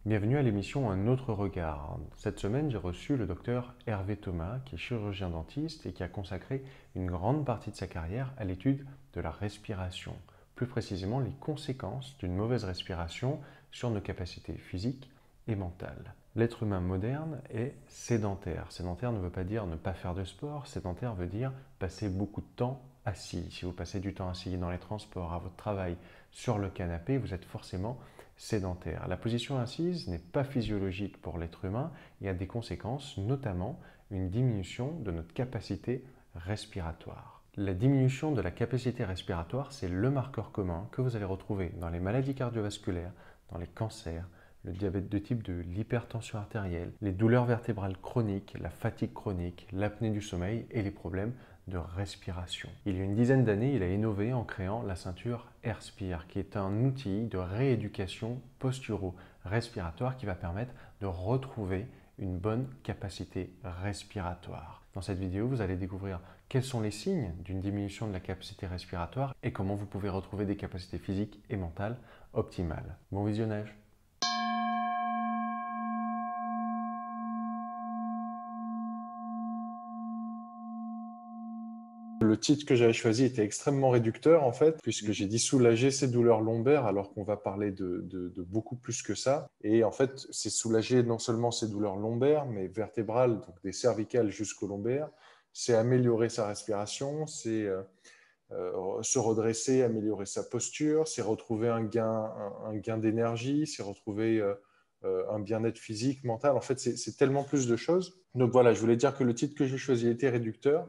Bienvenue à l'émission Un autre regard. Cette semaine, j'ai reçu le docteur Hervé Thomas, qui est chirurgien dentiste et qui a consacré une grande partie de sa carrière à l'étude de la respiration, plus précisément les conséquences d'une mauvaise respiration sur nos capacités physiques et mentales. L'être humain moderne est sédentaire. Sédentaire ne veut pas dire ne pas faire de sport, sédentaire veut dire passer beaucoup de temps assis. Si vous passez du temps assis dans les transports, à votre travail, sur le canapé, vous êtes forcément sédentaire. La position assise n'est pas physiologique pour l'être humain et a des conséquences, notamment une diminution de notre capacité respiratoire. La diminution de la capacité respiratoire, c'est le marqueur commun que vous allez retrouver dans les maladies cardiovasculaires, dans les cancers, le diabète de type 2, l'hypertension artérielle, les douleurs vertébrales chroniques, la fatigue chronique, l'apnée du sommeil et les problèmes de respiration. Il y a une dizaine d'années, il a innové en créant la ceinture AirSpire, qui est un outil de rééducation posturo-respiratoire qui va permettre de retrouver une bonne capacité respiratoire. Dans cette vidéo, vous allez découvrir quels sont les signes d'une diminution de la capacité respiratoire et comment vous pouvez retrouver des capacités physiques et mentales optimales. Bon visionnage! Le titre que j'avais choisi était extrêmement réducteur en fait, puisque j'ai dit soulager ses douleurs lombaires, alors qu'on va parler de beaucoup plus que ça. Et en fait, c'est soulager non seulement ses douleurs lombaires, mais vertébrales, donc des cervicales jusqu'aux lombaires. C'est améliorer sa respiration, c'est se redresser, améliorer sa posture, c'est retrouver un gain d'énergie, c'est retrouver un bien-être physique, mental. En fait, c'est tellement plus de choses. Donc voilà, je voulais dire que le titre que j'ai choisi était réducteur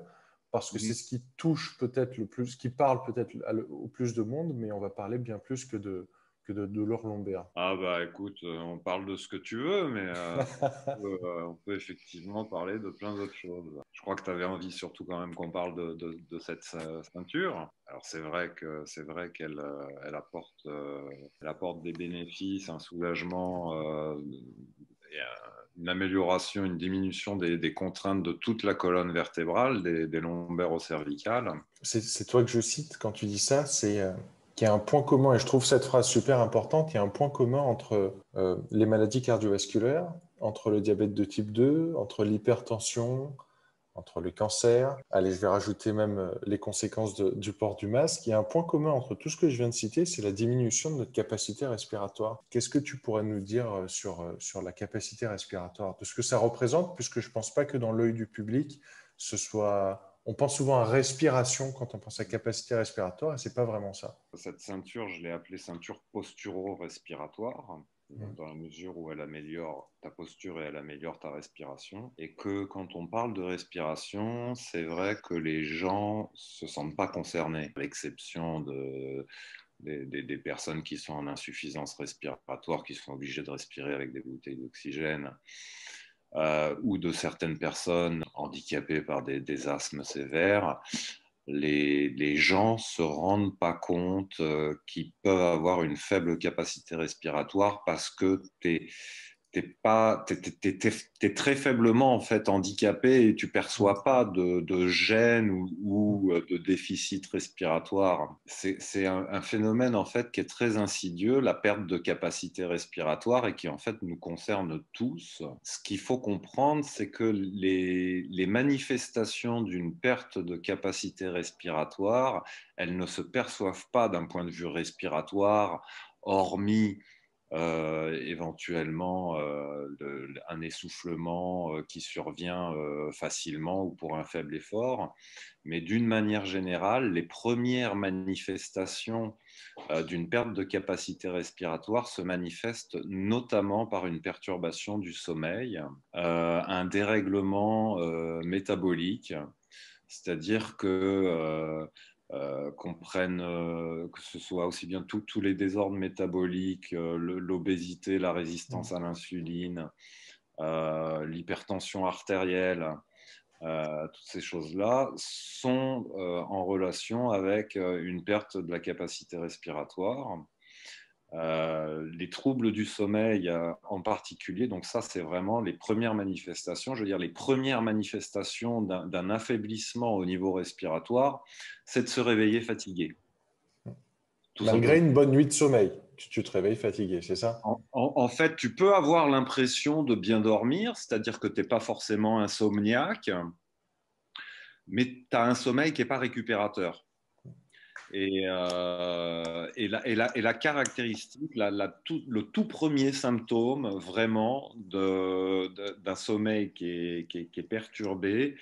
parce que c'est ce qui touche peut-être le plus, qui parle peut-être au plus de monde, mais on va parler bien plus que de douleurs lombaires. Ah bah écoute, on parle de ce que tu veux, mais on peut effectivement parler de plein d'autres choses. Je crois que tu avais envie surtout quand même qu'on parle de cette ceinture. Alors c'est vrai qu'elle elle apporte des bénéfices, un soulagement, et une amélioration, une diminution des contraintes de toute la colonne vertébrale, des lombaires-cervicales. C'est toi que je cite quand tu dis ça, c'est qu'il y a un point commun, et je trouve cette phrase super importante, il y a un point commun entre les maladies cardiovasculaires, entre le diabète de type 2, entre l'hypertension, entre le cancer. Allez, je vais rajouter même les conséquences du port du masque. Il y a un point commun entre tout ce que je viens de citer, c'est la diminution de notre capacité respiratoire. Qu'est-ce que tu pourrais nous dire sur la capacité respiratoire, de ce que ça représente, puisque je ne pense pas que dans l'œil du public, ce soit... On pense souvent à respiration quand on pense à capacité respiratoire, et c'est pas vraiment ça. Cette ceinture, je l'ai appelée ceinture posturo-respiratoire, Mm. dans la mesure où elle améliore ta posture et elle améliore ta respiration. Et que quand on parle de respiration, c'est vrai que les gens se sentent pas concernés, à l'exception des personnes qui sont en insuffisance respiratoire, qui sont obligées de respirer avec des bouteilles d'oxygène, ou de certaines personnes handicapées par des asthmes sévères. Les gens se rendent pas compte qu'ils peuvent avoir une faible capacité respiratoire parce que t'es très faiblement en fait handicapé et tu Mm. perçois pas de gêne ou de déficit respiratoire. C'est un phénomène en fait qui est très insidieux, la perte de capacité respiratoire et qui en fait nous concerne tous. Ce qu'il faut comprendre, c'est que les manifestations d'une perte de capacité respiratoire, elles ne se perçoivent pas d'un point de vue respiratoire, hormis éventuellement un essoufflement qui survient facilement ou pour un faible effort. Mais d'une manière générale, les premières manifestations d'une perte de capacité respiratoire se manifestent notamment par une perturbation du sommeil, un dérèglement métabolique, c'est-à-dire que qu'on prenne, que ce soit aussi bien tous les désordres métaboliques, l'obésité, la résistance à l'insuline, l'hypertension artérielle, toutes ces choses-là sont en relation avec une perte de la capacité respiratoire. Les troubles du sommeil en particulier, donc ça c'est vraiment les premières manifestations, je veux dire les premières manifestations d'un affaiblissement au niveau respiratoire, c'est de se réveiller fatigué. tout Malgré simplement. une bonne nuit de sommeil, tu te réveilles fatigué, c'est ça? En fait, tu peux avoir l'impression de bien dormir, c'est-à-dire que tu n'es pas forcément insomniaque, mais tu as un sommeil qui n'est pas récupérateur. Et la caractéristique, le tout premier symptôme vraiment d'un sommeil qui est perturbé,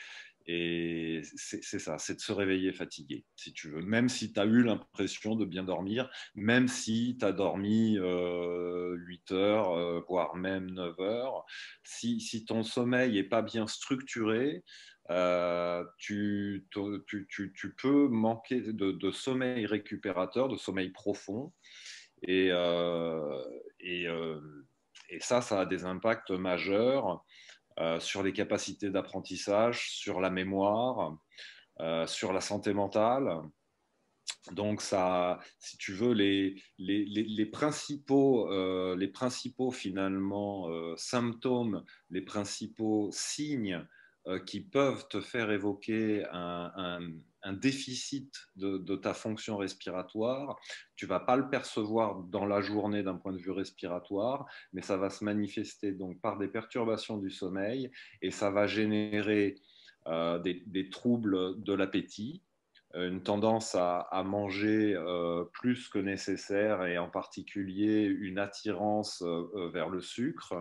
et c'est ça, c'est de se réveiller fatigué, si tu veux. Même si tu as eu l'impression de bien dormir, même si tu as dormi 8 heures, voire même 9 heures, si ton sommeil n'est pas bien structuré, tu peux manquer de sommeil récupérateur, de sommeil profond. Et, euh, et, euh, et ça a des impacts majeurs sur les capacités d'apprentissage, sur la mémoire, sur la santé mentale. Donc, ça, si tu veux, les principaux finalement symptômes, les principaux signes qui peuvent te faire évoquer un déficit de ta fonction respiratoire, tu ne vas pas le percevoir dans la journée d'un point de vue respiratoire, mais ça va se manifester donc par des perturbations du sommeil et ça va générer des troubles de l'appétit, une tendance à manger plus que nécessaire et en particulier une attirance vers le sucre.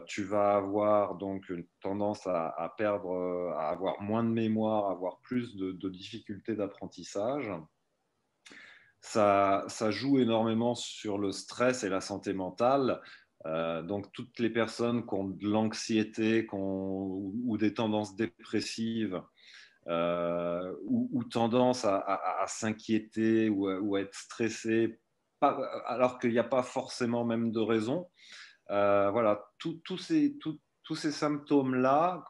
Tu vas avoir donc une tendance à perdre, à avoir moins de mémoire, à avoir plus de difficultés d'apprentissage. Ça joue énormément sur le stress et la santé mentale. Donc, toutes les personnes qui ont de l'anxiété ou des tendances dépressives ou tendance à s'inquiéter ou à être stressé, alors qu'il n'y a pas forcément même de raison. Voilà, tous ces symptômes-là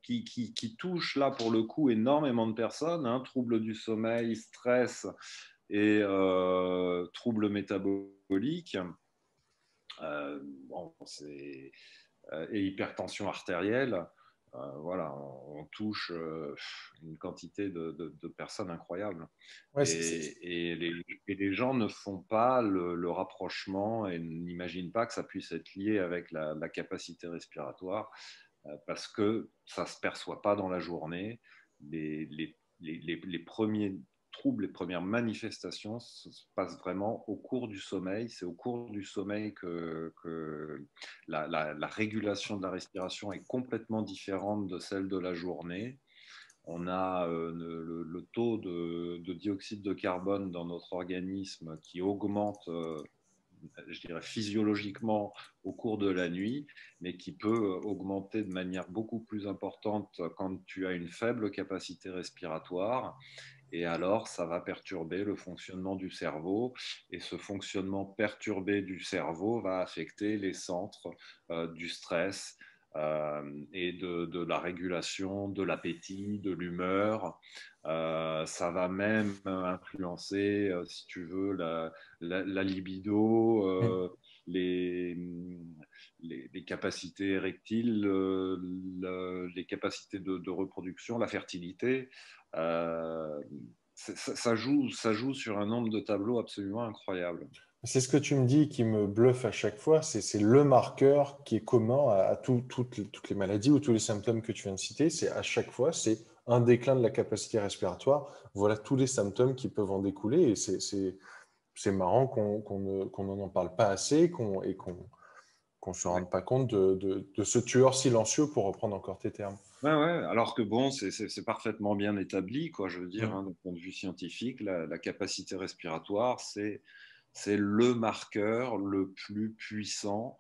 qui touchent là pour le coup énormément de personnes, hein, troubles du sommeil, stress et troubles métaboliques, bon, et hypertension artérielle. Voilà, on touche une quantité de personnes incroyables. Ouais, Et les gens ne font pas le rapprochement et n'imaginent pas que ça puisse être lié avec la capacité respiratoire parce que ça ne se perçoit pas dans la journée. Les premiers troubles, les premières manifestations se passent vraiment au cours du sommeil. C'est au cours du sommeil que la régulation de la respiration est complètement différente de celle de la journée. On a le taux de dioxyde de carbone dans notre organisme qui augmente, je dirais, physiologiquement au cours de la nuit, mais qui peut augmenter de manière beaucoup plus importante quand tu as une faible capacité respiratoire. Et alors, ça va perturber le fonctionnement du cerveau. Et ce fonctionnement perturbé du cerveau va affecter les centres du stress et de la régulation, de l'appétit, de l'humeur. Ça va même influencer, si tu veux, la libido, les, les capacités érectiles, les capacités de reproduction, la fertilité. Euh, ça joue sur un nombre de tableaux absolument incroyable. c'est ce que tu me dis qui me bluffe à chaque fois, c'est le marqueur qui est commun à toutes les maladies ou tous les symptômes que tu viens de citer. C'est à chaque fois, c'est un déclin de la capacité respiratoire. Voilà tous les symptômes qui peuvent en découler. Et c'est marrant qu'on n'en parle pas assez et qu'on se Ouais. rende pas compte de ce tueur silencieux, pour reprendre encore tes termes. Ouais, ouais. Alors que bon, c'est parfaitement bien établi, quoi. Je veux dire, Mm. hein, d'un point de vue scientifique, la capacité respiratoire, c'est le marqueur le plus puissant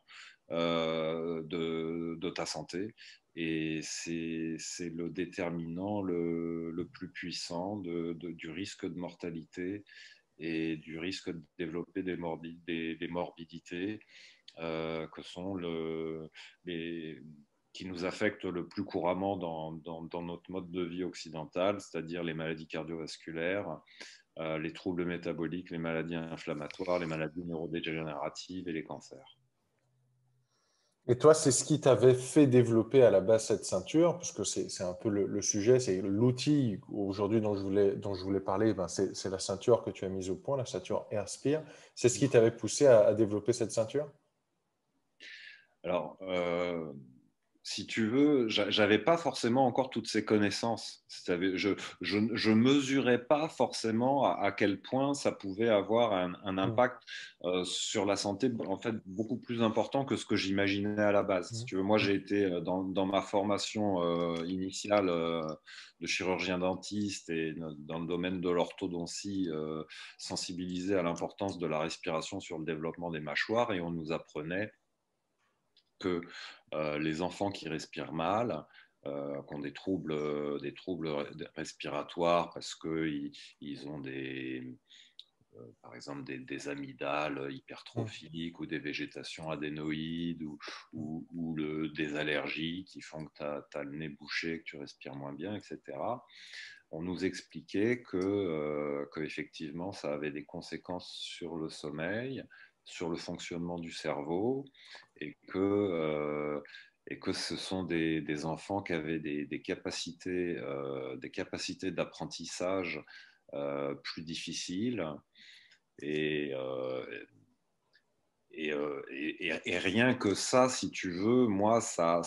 de ta santé. Et c'est le déterminant le plus puissant du risque de mortalité et du risque de développer des morbidités que sont les, qui nous affectent le plus couramment dans notre mode de vie occidental, c'est-à-dire les maladies cardiovasculaires, les troubles métaboliques, les maladies inflammatoires, les maladies neurodégénératives et les cancers. Et toi, c'est ce qui t'avait fait développer à la base cette ceinture, parce que c'est un peu le sujet, c'est l'outil aujourd'hui dont je voulais parler, ben c'est la ceinture que tu as mise au point, la ceinture AirSpear. C'est ce qui t'avait poussé à développer cette ceinture? Alors, si tu veux, j'avais pas forcément encore toutes ces connaissances. Je mesurais pas forcément à quel point ça pouvait avoir un Mm, impact sur la santé, en fait, beaucoup plus important que ce que j'imaginais à la base. Si mm, tu veux, moi, mm, j'ai été dans ma formation initiale de chirurgien dentiste et dans le domaine de l'orthodontie, sensibilisé à l'importance de la respiration sur le développement des mâchoires, et on nous apprenait que les enfants qui respirent mal, qui ont des troubles respiratoires parce qu'ils ont par exemple des amygdales mm, hypertrophiques ou des végétations adénoïdes ou des allergies qui font que tu as le nez bouché, que tu respires moins bien, etc. On nous expliquait que effectivement, ça avait des conséquences sur le sommeil, sur le fonctionnement du cerveau, et que ce sont des enfants qui avaient des capacités d'apprentissage plus difficiles. Et, euh, et rien que ça, si tu veux, moi, ça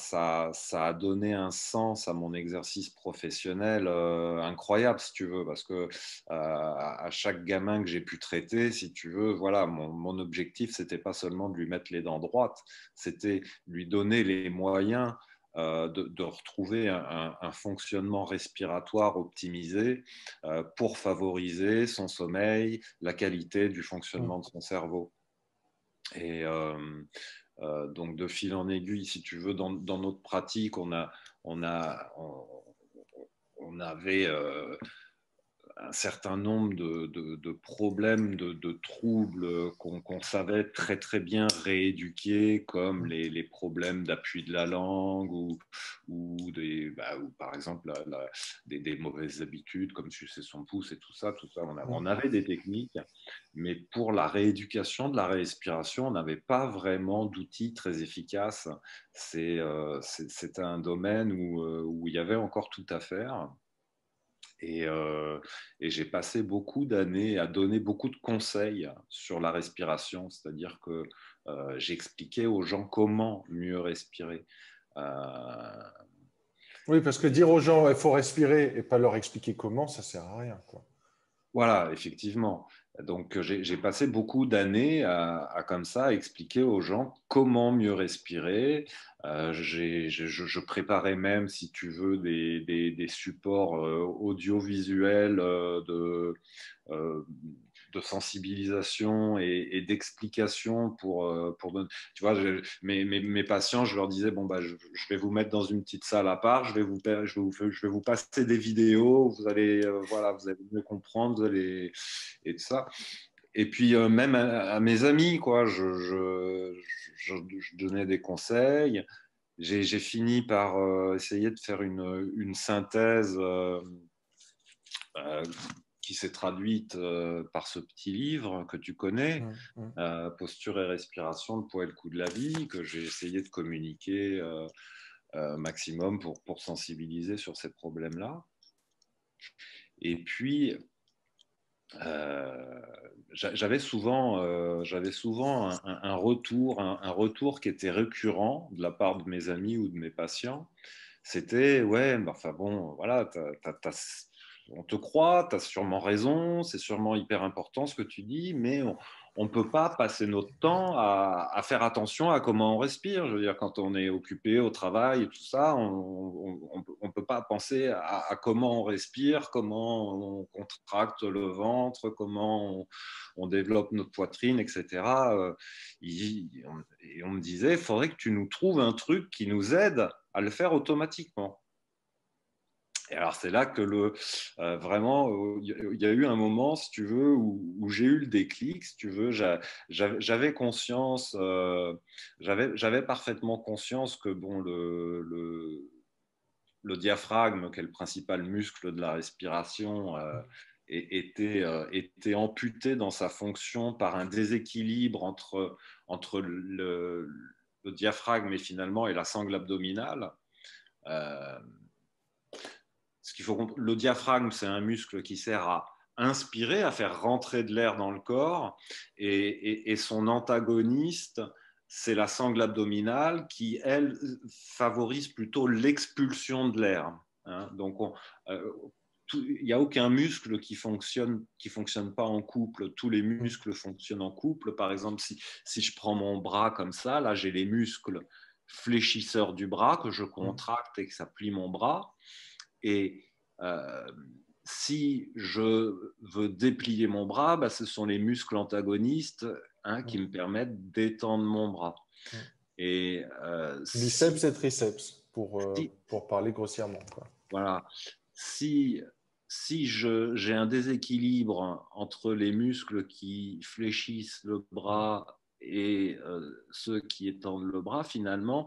a donné un sens à mon exercice professionnel incroyable, si tu veux, parce que à chaque gamin que j'ai pu traiter, si tu veux, voilà, mon objectif, c'était pas seulement de lui mettre les dents droites, c'était lui donner les moyens de retrouver un fonctionnement respiratoire optimisé pour favoriser son sommeil, la qualité du mm. fonctionnement de son cerveau. Et donc, de fil en aiguille, si tu veux, dans notre pratique, on, a, on avait un certain nombre de problèmes, de troubles qu'on savait très très bien rééduquer, comme les problèmes d'appui de la langue ou par exemple des mauvaises habitudes comme sucer son pouce et tout ça. On avait des techniques, mais pour la rééducation de la respiration, on n'avait pas vraiment d'outils très efficaces. C'était un domaine où il y avait encore tout à faire. Et, euh, et j'ai passé beaucoup d'années à donner beaucoup de conseils sur la respiration, c'est-à-dire que j'expliquais aux gens comment mieux respirer. Euh, Oui, parce que dire aux gens il faut respirer et pas leur expliquer comment, ça sert à rien, quoi. voilà, effectivement. Donc j'ai passé beaucoup d'années comme ça à expliquer aux gens comment mieux respirer. Je préparais même, si tu veux, des supports audiovisuels euh, de sensibilisation et d'explication tu vois, mes patients, je leur disais, bon, bah, je vais vous mettre dans une petite salle à part, je vais vous passer des vidéos, vous allez, voilà, vous allez mieux comprendre, et tout ça. Et puis, même à mes amis, quoi, je donnais des conseils. J'ai fini par essayer de faire une synthèse euh, qui s'est traduite par ce petit livre que tu connais, Mm, mm. Posture et respiration, le poids et le coût de la vie, que j'ai essayé de communiquer maximum pour sensibiliser sur ces problèmes-là. Et puis, euh, j'avais souvent un retour qui était récurrent de la part de mes amis ou de mes patients. C'était, ouais, bah, enfin bon, voilà, on te croit, tu as sûrement raison, c'est sûrement hyper important ce que tu dis, mais on ne peut pas passer notre temps à faire attention à comment on respire. Je veux dire, quand on est occupé au travail et tout ça, on peut pas penser à comment on respire, comment on contracte le ventre, comment on développe notre poitrine, etc. Et on me disait, il faudrait que tu nous trouves un truc qui nous aide à le faire automatiquement. Et alors, c'est là que vraiment, il y a eu un moment, si tu veux, où j'ai eu le déclic, si tu veux. J'avais conscience, j'avais parfaitement conscience que bon, le diaphragme, qui est le principal muscle de la respiration, était amputé dans sa fonction par un déséquilibre entre le diaphragme et finalement et la sangle abdominale. Le diaphragme, c'est un muscle qui sert à inspirer, à faire rentrer de l'air dans le corps, et son antagoniste, c'est la sangle abdominale qui, elle, favorise plutôt l'expulsion de l'air. Hein. Donc, il n'y a aucun muscle qui fonctionne pas en couple. Tous les muscles fonctionnent en couple. Par exemple, si je prends mon bras comme ça, là, j'ai les muscles fléchisseurs du bras que je contracte et que ça plie mon bras. Et si je veux déplier mon bras, bah, ce sont les muscles antagonistes qui me permettent d'étendre mon bras. Et, biceps et triceps, pour parler grossièrement, quoi. Voilà. Si j'ai un déséquilibre entre les muscles qui fléchissent le bras et ceux qui étendent le bras, finalement,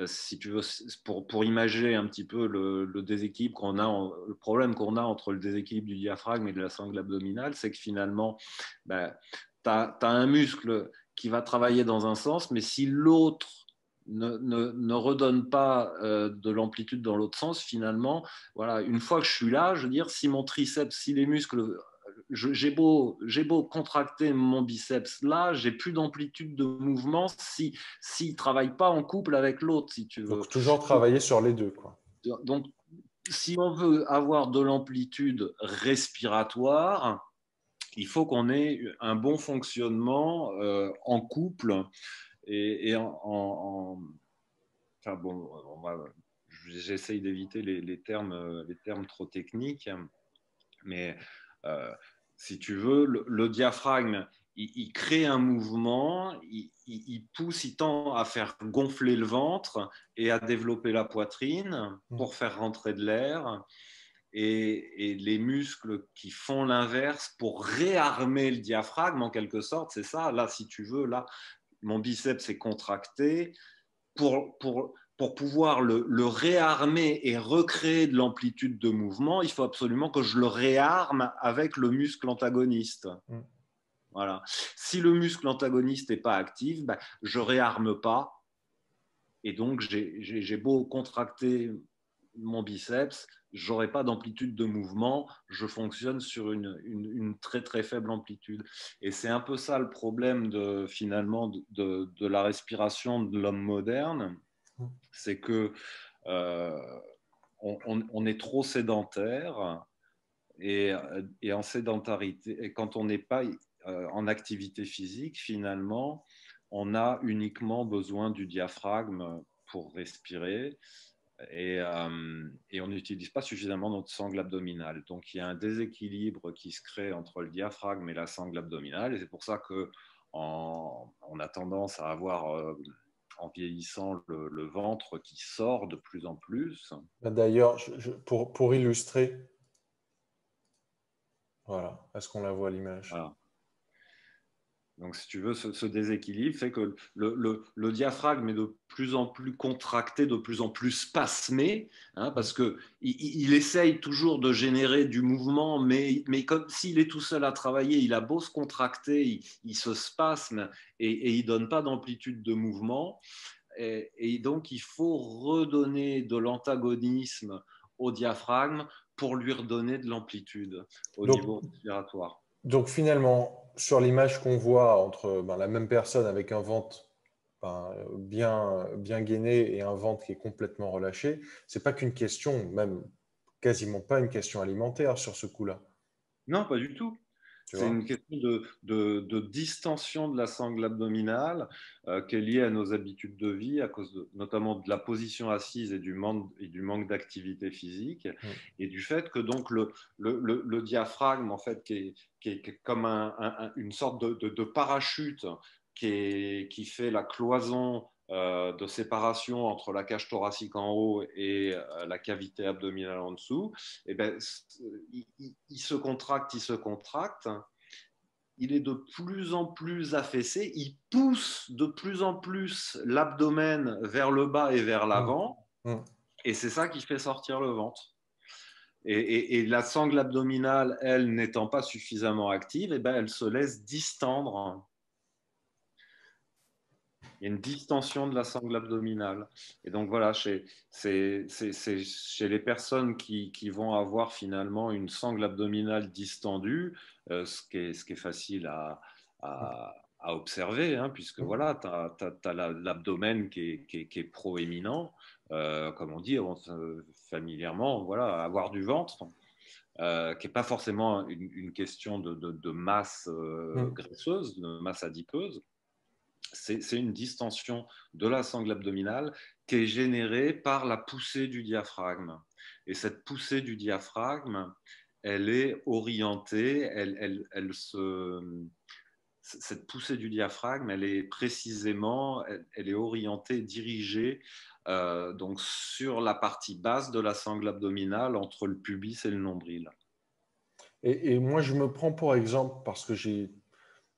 si tu veux, pour imager un petit peu le déséquilibre qu'on a, le problème qu'on a entre le déséquilibre du diaphragme et de la sangle abdominale, c'est que finalement, ben, tu as un muscle qui va travailler dans un sens, mais si l'autre ne redonne pas de l'amplitude dans l'autre sens, finalement, voilà, une fois que je suis là, je veux dire, si mon triceps, si les muscles, j'ai beau contracter mon biceps là, j'ai plus d'amplitude de mouvement s'il ne travaille pas en couple avec l'autre, si tu veux. Donc, toujours travailler sur les deux, quoi. Donc, si on veut avoir de l'amplitude respiratoire, il faut qu'on ait un bon fonctionnement en couple et enfin bon, j'essaye d'éviter les termes trop techniques, mais si tu veux, le diaphragme, il crée un mouvement, il pousse, il tend à faire gonfler le ventre et à développer la poitrine pour faire rentrer de l'air. Et les muscles qui font l'inverse pour réarmer le diaphragme, en quelque sorte, c'est ça. Là, si tu veux, là, mon biceps est contracté pour pouvoir le réarmer et recréer de l'amplitude de mouvement. Il faut absolument que je le réarme avec le muscle antagoniste. Voilà. Si le muscle antagoniste n'est pas actif, ben, je ne réarme pas. Et donc, j'ai beau contracter mon biceps, je n'aurai pas d'amplitude de mouvement, je fonctionne sur une très très faible amplitude. Et c'est un peu ça le problème finalement de la respiration de l'homme moderne, c'est que on est trop sédentaire et en sédentarité, et quand on n'est pas en activité physique, finalement, on a uniquement besoin du diaphragme pour respirer. Et on n'utilise pas suffisamment notre sangle abdominale. Donc, il y a un déséquilibre qui se crée entre le diaphragme et la sangle abdominale. Et c'est pour ça qu'on a tendance à avoir, en vieillissant, le ventre qui sort de plus en plus. D'ailleurs, pour illustrer, voilà, est-ce qu'on la voit à l'image? Voilà. Donc, si tu veux, ce déséquilibre fait que le diaphragme est de plus en plus contracté, de plus en plus spasmé, parce qu'il essaye toujours de générer du mouvement, mais comme s'il est tout seul à travailler, il a beau se contracter, il se spasme et il ne donne pas d'amplitude de mouvement. Et donc, il faut redonner de l'antagonisme au diaphragme pour lui redonner de l'amplitude au niveau respiratoire. Donc finalement, sur l'image qu'on voit entre la même personne avec un ventre bien gainé et un ventre qui est complètement relâché, c'est pas qu'une question, même quasiment pas une question alimentaire sur ce coup-là. Non, pas du tout. C'est une question de distension de la sangle abdominale qui est liée à nos habitudes de vie, à cause notamment de la position assise et du manque d'activité physique, et du fait que donc le diaphragme, en fait, qui est comme une sorte de parachute qui fait la cloison de séparation entre la cage thoracique en haut et la cavité abdominale en dessous, et ben, il se contracte, il est de plus en plus affaissé, il pousse de plus en plus l'abdomen vers le bas et vers l'avant, et c'est ça qui fait sortir le ventre. Et la sangle abdominale, elle, n'étant pas suffisamment active, et ben, elle se laisse distendre. il y a une distension de la sangle abdominale. Et donc voilà, c'est chez les personnes qui vont avoir finalement une sangle abdominale distendue, ce qui est facile à observer, hein, puisque voilà, tu as, l'abdomen qui est proéminent, comme on dit familièrement, voilà, avoir du ventre. Qui n'est pas forcément une question de masse graisseuse, de masse adipeuse. C'est une distension de la sangle abdominale qui est générée par la poussée du diaphragme. Et cette poussée du diaphragme, elle est orientée, cette poussée du diaphragme, elle est précisément, elle est orientée, dirigée donc sur la partie basse de la sangle abdominale entre le pubis et le nombril. Et moi, je me prends pour exemple parce que j'ai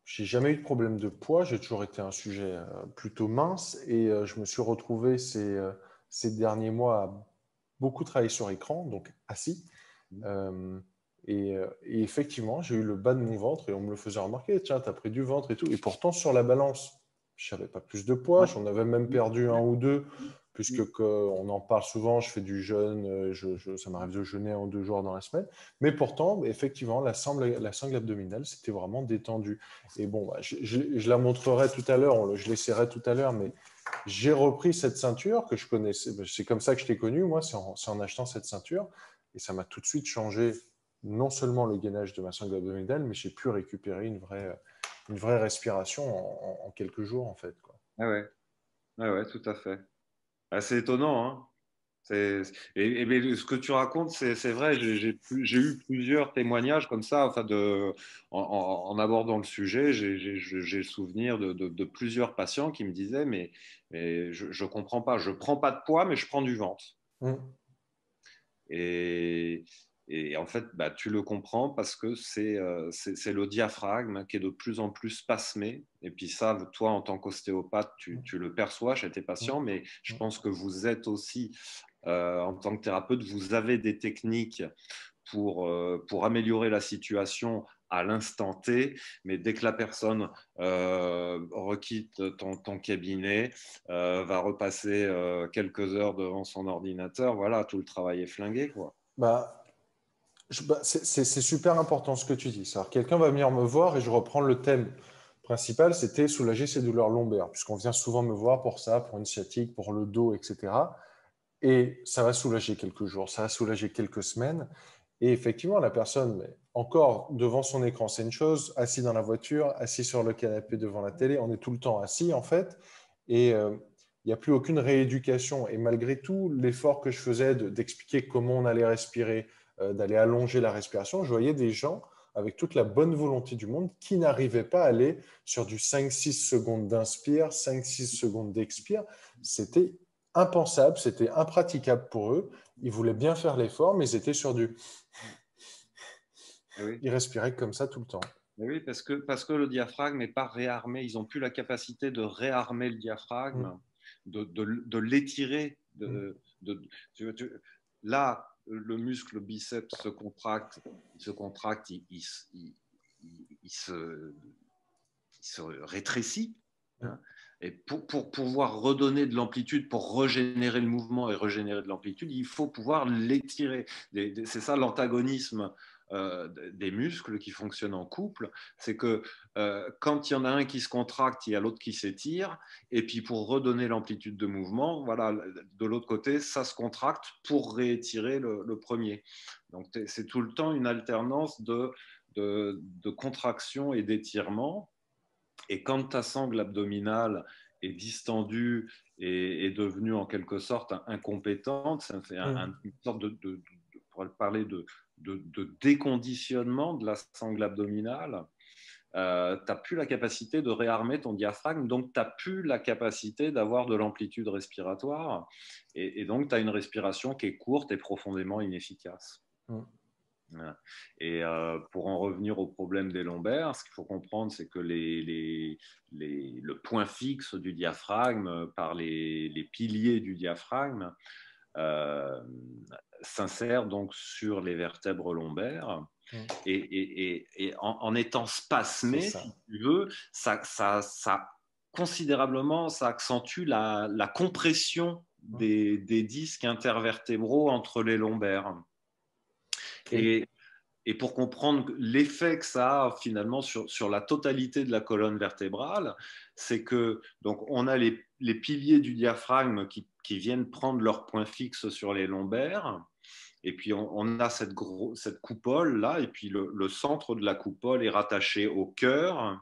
jamais eu de problème de poids, j'ai toujours été un sujet plutôt mince et je me suis retrouvé ces derniers mois à beaucoup travailler sur écran, donc assis. Euh, et effectivement, j'ai eu le bas de mon ventre et on me le faisait remarquer, tiens, tu as pris du ventre et tout. Et pourtant, sur la balance, je n'avais pas plus de poids, j'en avais même perdu un ou deux, puisque on en parle souvent, je fais du jeûne, ça m'arrive de jeûner 1 ou 2 jours dans la semaine. Mais pourtant, effectivement, la sangle abdominale, c'était vraiment détendu. Et bon, bah, je la montrerai tout à l'heure, je l'essaierai tout à l'heure, mais j'ai repris cette ceinture que je connaissais. C'est comme ça que je t'ai connu, moi, c'est en achetant cette ceinture. Et ça m'a tout de suite changé non seulement le gainage de ma sangle abdominale, mais j'ai pu récupérer une vraie respiration en quelques jours, en fait, quoi. Ah ouais, ah ouais, tout à fait. Ah, c'est étonnant, hein. Mais ce que tu racontes, c'est vrai, j'ai eu plusieurs témoignages comme ça, enfin en abordant le sujet, j'ai le souvenir de plusieurs patients qui me disaient, mais je ne comprends pas, je ne prends pas de poids, mais je prends du ventre. Mm. Et, et en fait, bah, tu le comprends parce que c'est le diaphragme qui est de plus en plus spasmé. Et puis ça, toi, en tant qu'ostéopathe, tu le perçois chez tes patients, mais je pense que vous êtes aussi, en tant que thérapeute, vous avez des techniques pour améliorer la situation à l'instant T, mais dès que la personne requitte ton cabinet, va repasser quelques heures devant son ordinateur, voilà, tout le travail est flingué, quoi. Bah, c'est super important ce que tu dis. Quelqu'un va venir me voir et je reprends le thème principal, c'était soulager ses douleurs lombaires, puisqu'on vient souvent me voir pour ça, pour une sciatique, pour le dos, etc. Et ça va soulager quelques jours, ça va soulager quelques semaines. Et effectivement, la personne, encore devant son écran, c'est une chose, assis dans la voiture, assis sur le canapé devant la télé, on est tout le temps assis en fait. Et il n'y a plus aucune rééducation. Et malgré tout l'effort que je faisais d'expliquer comment on allait respirer, d'aller allonger la respiration, je voyais des gens avec toute la bonne volonté du monde qui n'arrivaient pas à aller sur du 5-6 secondes d'inspire, 5-6 secondes d'expire. C'était impensable, c'était impraticable pour eux. Ils voulaient bien faire l'effort, mais ils étaient sur du... Eh oui. Ils respiraient comme ça tout le temps. Eh oui, parce que le diaphragme n'est pas réarmé. Ils n'ont plus la capacité de réarmer le diaphragme, de l'étirer. Là, le muscle biceps se contracte, il se rétrécit. Hein. Et pour pouvoir redonner de l'amplitude, pour régénérer le mouvement et régénérer de l'amplitude, il faut pouvoir l'étirer. C'est ça l'antagonisme des muscles qui fonctionnent en couple. C'est que quand il y en a un qui se contracte, il y a l'autre qui s'étire. Et puis pour redonner l'amplitude de mouvement, voilà, de l'autre côté, ça se contracte pour réétirer le premier. Donc c'est tout le temps une alternance de contraction et d'étirement. Et quand ta sangle abdominale est distendue et est devenue en quelque sorte incompétente, ça fait une sorte pour parler de déconditionnement de la sangle abdominale. Tu n'as plus la capacité de réarmer ton diaphragme, donc tu n'as plus la capacité d'avoir de l'amplitude respiratoire, et donc tu as une respiration qui est courte et profondément inefficace. Voilà. Et pour en revenir au problème des lombaires, ce qu'il faut comprendre, c'est que le point fixe du diaphragme, par les piliers du diaphragme, s'insère donc sur les vertèbres lombaires. Et en étant spasmé, si tu veux, ça considérablement, ça accentue la compression des disques intervertébraux entre les lombaires. Et pour comprendre l'effet que ça a finalement sur la totalité de la colonne vertébrale, c'est que donc on a les piliers du diaphragme qui viennent prendre leur point fixe sur les lombaires. Et puis, on a cette coupole-là, et puis le centre de la coupole est rattaché au cœur,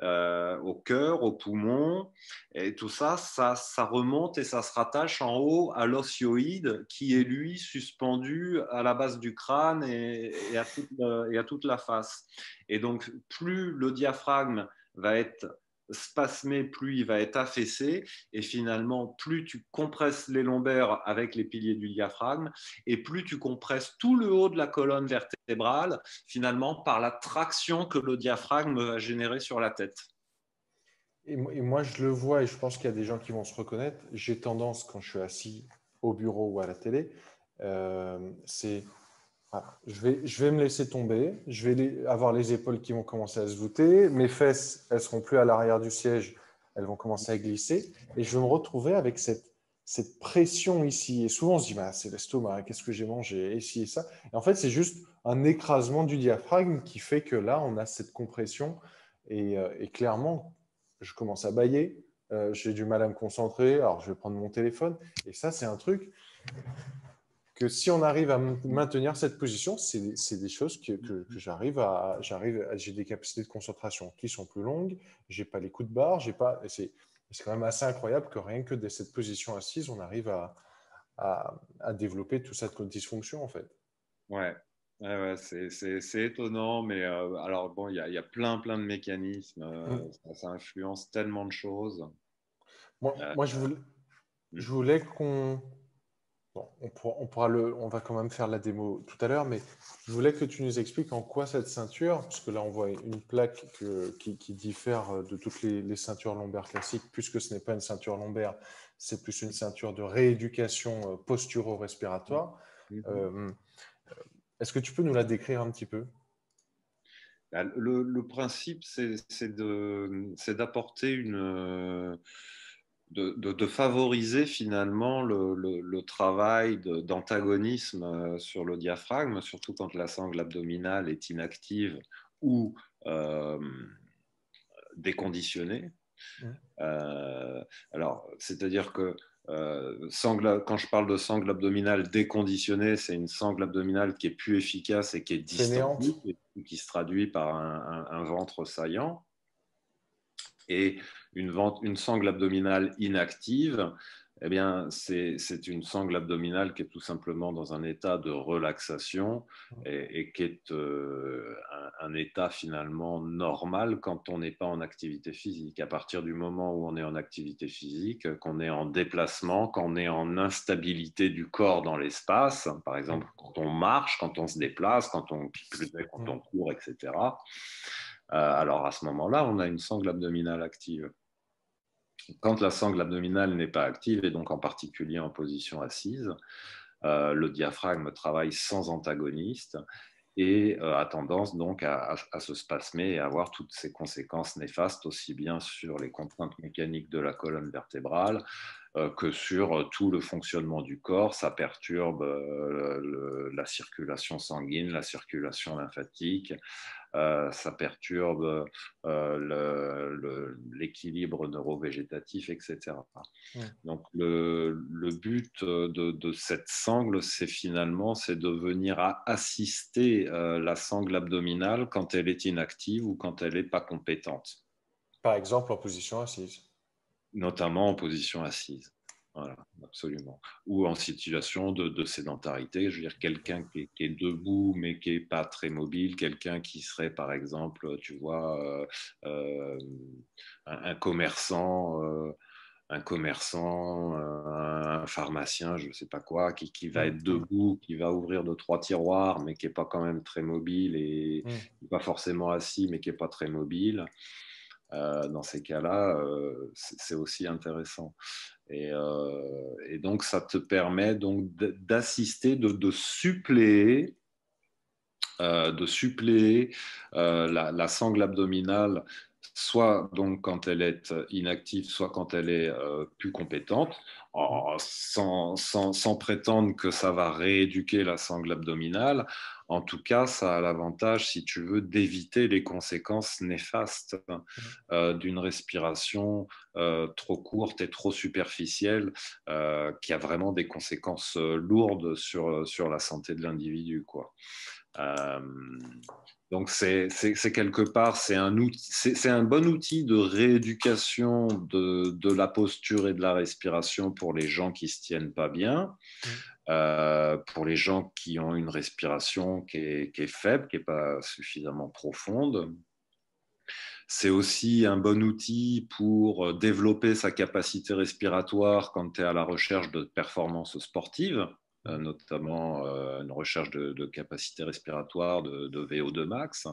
aux poumons, et tout ça, ça remonte et ça se rattache en haut à l'osioïde qui est, lui, suspendu à la base du crâne et à toute la face. Et donc, plus le diaphragme va être spasmé, plus il va être affaissé, et finalement, plus tu compresses les lombaires avec les piliers du diaphragme, et plus tu compresses tout le haut de la colonne vertébrale, finalement, par la traction que le diaphragme va générer sur la tête. Et moi, je le vois, et je pense qu'il y a des gens qui vont se reconnaître. J'ai tendance, quand je suis assis au bureau ou à la télé, voilà, je vais me laisser tomber, je vais avoir les épaules qui vont commencer à se voûter, mes fesses, elles seront plus à l'arrière du siège, elles vont commencer à glisser, et je vais me retrouver avec cette pression ici. Et souvent, on se dit, bah, c'est l'estomac, qu'est-ce que j'ai mangé, et ci et ça. Et en fait, c'est juste un écrasement du diaphragme qui fait que là, on a cette compression, et clairement, je commence à bâiller, j'ai du mal à me concentrer, alors je vais prendre mon téléphone, et ça, c'est un truc que si on arrive à maintenir cette position, c'est des choses que j'ai des capacités de concentration qui sont plus longues, j'ai pas les coups de barre, c'est quand même assez incroyable que rien que de cette position assise, on arrive à développer toute cette dysfonction en fait. Ouais. Ouais, c'est étonnant, mais alors bon, il y a plein de mécanismes, ça influence tellement de choses. Moi je voulais qu'on... Bon, on va quand même faire la démo tout à l'heure, mais je voulais que tu nous expliques en quoi cette ceinture, parce que là on voit une plaque qui diffère de toutes les ceintures lombaires classiques, puisque ce n'est pas une ceinture lombaire, c'est plus une ceinture de rééducation posturo-respiratoire. Est-ce que tu peux nous la décrire un petit peu? Le principe, c'est d'apporter de favoriser finalement le travail d'antagonisme sur le diaphragme, surtout quand la sangle abdominale est inactive ou déconditionnée. Alors, c'est-à-dire que quand je parle de sangle abdominale déconditionnée, c'est une sangle abdominale qui est plus efficace et qui est distendue, qui se traduit par un ventre saillant. Et une sangle abdominale inactive, eh bien, c'est une sangle abdominale qui est tout simplement dans un état de relaxation et qui est un état finalement normal quand on n'est pas en activité physique. À partir du moment où on est en activité physique, qu'on est en déplacement, qu'on est en instabilité du corps dans l'espace, par exemple quand on marche, quand on se déplace, quand on court, etc., alors à ce moment-là, on a une sangle abdominale active. Quand la sangle abdominale n'est pas active, et donc en particulier en position assise, le diaphragme travaille sans antagoniste et a tendance donc à se spasmer et à avoir toutes ces conséquences néfastes aussi bien sur les contraintes mécaniques de la colonne vertébrale que sur tout le fonctionnement du corps. Ça perturbe la circulation sanguine, la circulation lymphatique, ça perturbe l'équilibre neurovégétatif, etc. Donc le but de cette sangle, c'est finalement de venir assister la sangle abdominale quand elle est inactive ou quand elle n'est pas compétente. Par exemple en position assise. Notamment en position assise. Voilà, absolument. Ou en situation de sédentarité, je veux dire quelqu'un qui est debout mais qui n'est pas très mobile, quelqu'un qui serait par exemple, tu vois, un commerçant, un pharmacien, je ne sais pas quoi, qui va être debout, qui va ouvrir 2-3 tiroirs mais qui n'est pas quand même très mobile et pas forcément assis mais qui n'est pas très mobile. Dans ces cas-là, c'est aussi intéressant. Et donc, ça te permet donc d'assister, de suppléer la sangle abdominale soit donc quand elle est inactive, soit quand elle est plus compétente, sans prétendre que ça va rééduquer la sangle abdominale. En tout cas, ça a l'avantage, si tu veux, d'éviter les conséquences néfastes d'une respiration trop courte et trop superficielle, qui a vraiment des conséquences lourdes sur la santé de l'individu, quoi. Euh, donc c'est quelque part, c'est un bon outil de rééducation de la posture et de la respiration pour les gens qui se tiennent pas bien, pour les gens qui ont une respiration qui est faible, qui est pas suffisamment profonde. C'est aussi un bon outil pour développer sa capacité respiratoire quand tu es à la recherche de performances sportives, notamment une recherche de capacité respiratoire, de VO2 max.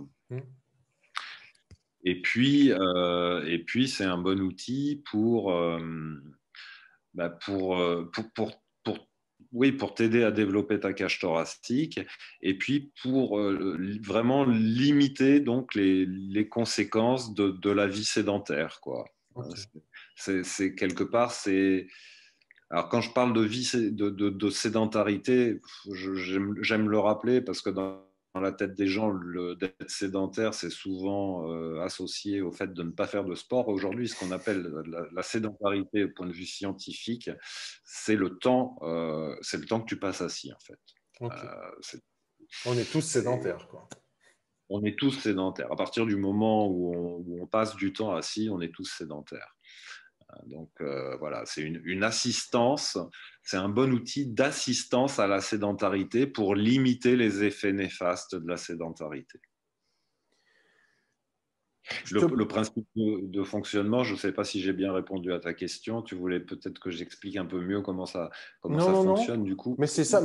Et puis c'est un bon outil pour t'aider à développer ta cage thoracique, et puis pour vraiment limiter donc les conséquences de la vie sédentaire, quoi. Okay. C'est quelque part, alors quand je parle de vie, de sédentarité, j'aime le rappeler parce que dans la tête des gens, d'être sédentaire, c'est souvent associé au fait de ne pas faire de sport. Aujourd'hui, ce qu'on appelle la sédentarité au point de vue scientifique, c'est le temps que tu passes assis, en fait. Okay. On est tous sédentaires, quoi. On est tous sédentaires. À partir du moment où on passe du temps assis, on est tous sédentaires. Donc voilà, c'est une assistance, c'est un bon outil d'assistance à la sédentarité pour limiter les effets néfastes de la sédentarité. Le principe de fonctionnement, je ne sais pas si j'ai bien répondu à ta question. Tu voulais peut-être que j'explique un peu mieux comment ça fonctionne, du coup. Mais c'est ça,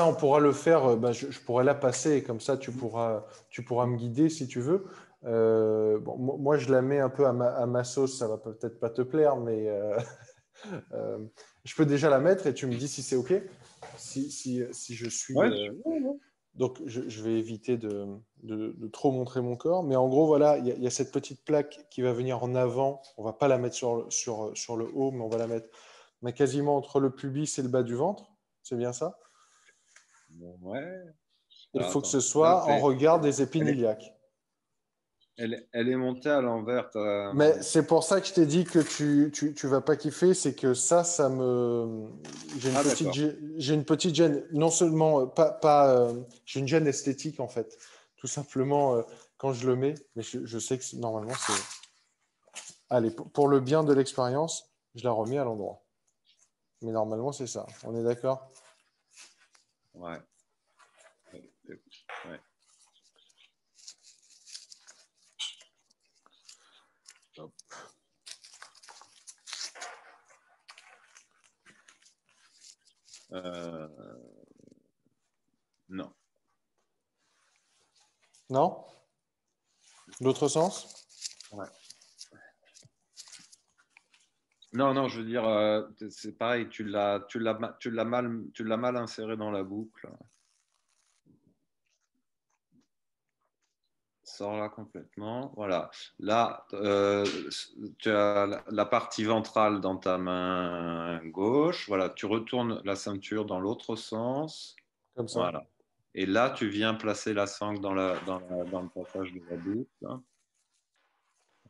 on pourra le faire. Je pourrais la passer et comme ça, tu pourras me guider si tu veux. Moi, je la mets un peu à ma sauce. Ça va peut-être pas te plaire, mais je peux déjà la mettre et tu me dis si c'est OK. Si je suis. Ouais. Donc, je vais éviter de trop montrer mon corps. Mais en gros, voilà, il y a cette petite plaque qui va venir en avant. On ne va pas la mettre sur le haut, mais on va la mettre quasiment entre le pubis et le bas du ventre. C'est bien ça? Ouais. Il Alors, faut que ce attends. soit Là, en regard des épines iliaques. Elle est montée à l'envers. Mais c'est pour ça que je t'ai dit que tu vas pas kiffer, c'est que ça me j'ai une petite gêne, non seulement j'ai une gêne esthétique en fait, tout simplement quand je le mets, mais je sais que normalement c'est allez pour le bien de l'expérience, je la remets à l'endroit. Mais normalement c'est ça. On est d'accord? Ouais. Ouais. Hop. Non. Non? L'autre sens? Ouais. Non, je veux dire, c'est pareil, tu l'as mal inséré dans la boucle. Sors-la complètement. Voilà. Là, tu as la partie ventrale dans ta main gauche. Voilà, tu retournes la ceinture dans l'autre sens. Comme ça. Voilà. Et là, tu viens placer la sangle dans le passage de la boucle.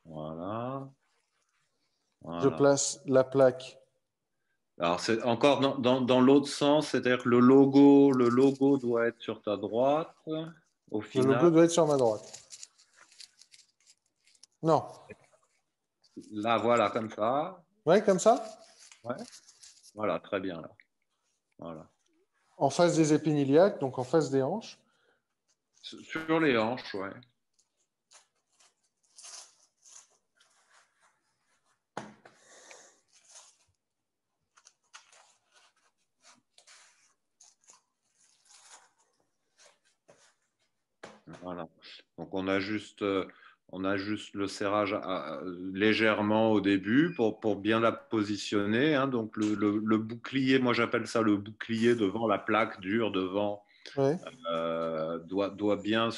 Voilà. Je Voilà. place la plaque. Alors, c'est encore dans l'autre sens, c'est-à-dire que le logo doit être sur ta droite, au Le logo final. doit être sur ma droite. Non. Là, voilà, comme ça. Ouais, comme ça? Ouais. Voilà, très bien, là. Voilà. En face des épines iliaques, donc en face des hanches. Sur les hanches, ouais. Voilà. Donc on ajuste le serrage légèrement au début pour bien la positionner, hein. Donc le bouclier, moi j'appelle ça le bouclier devant la plaque dure devant, Ouais. doit bien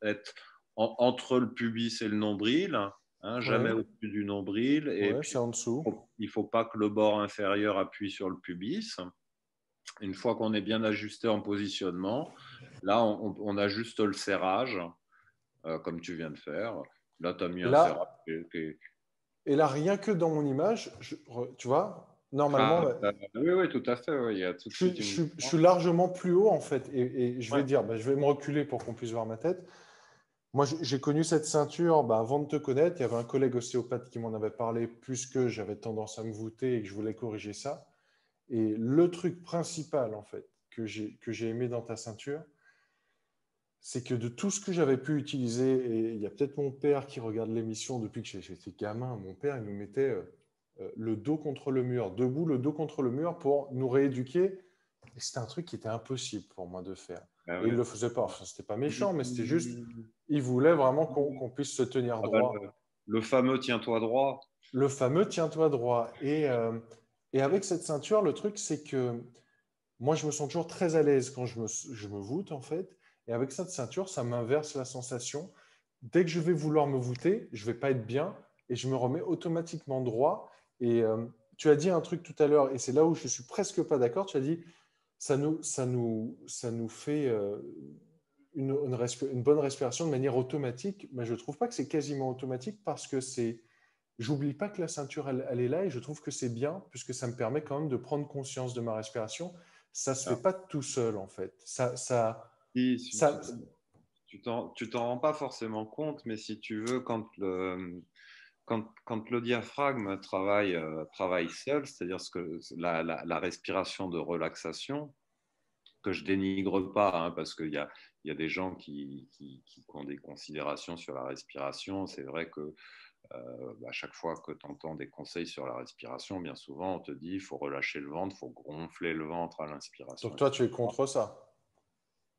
être entre le pubis et le nombril. hein, jamais Ouais, au-dessus du nombril. Et ouais, c'est puis, en dessous. il ne faut pas que le bord inférieur appuie sur le pubis. Une fois qu'on est bien ajusté en positionnement, là, on ajuste le serrage, comme tu viens de faire. Là, tu as mis Et un serrage là, et là, rien que dans mon image, tu vois, normalement, Ah, oui, oui, tout à fait. Oui. Il y a tout de suite une je suis différence. largement plus haut en fait. Et je vais Ouais. dire, bah, je vais me reculer pour qu'on puisse voir ma tête. Moi, j'ai connu cette ceinture bah, avant de te connaître. Il y avait un collègue ostéopathe qui m'en avait parlé, puisque j'avais tendance à me voûter et que je voulais corriger ça. Et le truc principal, en fait, que j'ai aimé dans ta ceinture, c'est que de tout ce que j'avais pu utiliser, et il y a peut-être mon père qui regarde l'émission depuis que j'étais gamin, mon père, il nous mettait le dos contre le mur, debout, le dos contre le mur pour nous rééduquer. Et c'était un truc qui était impossible pour moi de faire. Ah Et il ouais. ne le faisait pas. Enfin, c'était pas méchant, mais c'était juste, il voulait vraiment qu'on puisse se tenir Ah bah, droit. le fameux tiens-toi droit. Le fameux tiens-toi droit. Et avec cette ceinture, le truc, c'est que moi, je me sens toujours très à l'aise quand je me voûte, en fait. Et avec cette ceinture, ça m'inverse la sensation. Dès que je vais vouloir me voûter, je ne vais pas être bien et je me remets automatiquement droit. Et tu as dit un truc tout à l'heure, et c'est là où je suis presque pas d'accord. Tu as dit, ça nous fait une bonne respiration de manière automatique. Mais je ne trouve pas que c'est quasiment automatique parce que c'est j'oublie pas que la ceinture, elle est là et je trouve que c'est bien puisque ça me permet quand même de prendre conscience de ma respiration. Ça se fait Alors, pas tout seul en fait. si Ça, tu t'en rends pas forcément compte, mais si tu veux, quand le diaphragme travaille seul, c'est-à-dire la respiration de relaxation, que je dénigre pas, hein, parce qu'il y a des gens qui ont des considérations sur la respiration. C'est vrai que à chaque fois que tu entends des conseils sur la respiration, bien souvent, on te dit il faut relâcher le ventre, il faut gonfler le ventre à l'inspiration, donc toi, tu es etc. contre ça.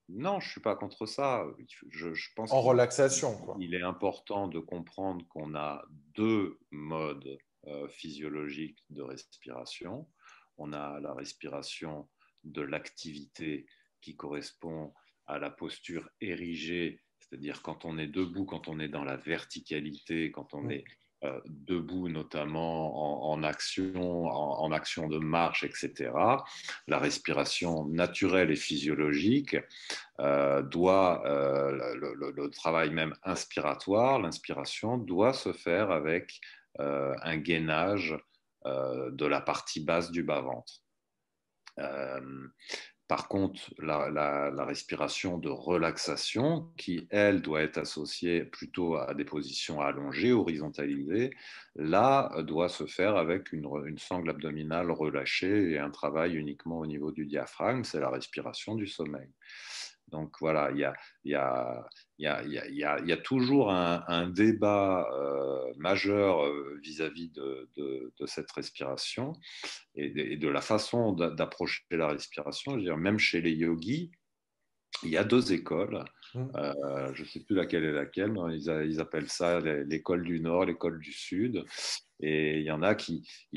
Non, je ne suis pas contre ça. Je pense En qu'il relaxation, quoi. il est important de comprendre qu'on a deux modes physiologiques de respiration. On a la respiration de l'activité qui correspond à la posture érigée, c'est-à-dire quand on est debout, quand on est dans la verticalité, quand on Mm. est debout notamment en action de marche, etc. La respiration naturelle et physiologique le travail même inspiratoire, l'inspiration doit se faire avec un gainage de la partie basse du bas-ventre. Euh, Par contre, la respiration de relaxation, qui, elle, doit être associée plutôt à des positions allongées, horizontalisées, là, doit se faire avec une sangle abdominale relâchée et un travail uniquement au niveau du diaphragme, c'est la respiration du sommeil. Donc voilà, il y a, il y a toujours un débat majeur vis-à-vis de cette respiration et de la façon d'approcher la respiration. Je veux dire, même chez les yogis, il y a deux écoles. Mm. Je ne sais plus laquelle est laquelle, mais ils appellent ça l'école du Nord, l'école du Sud. Et il y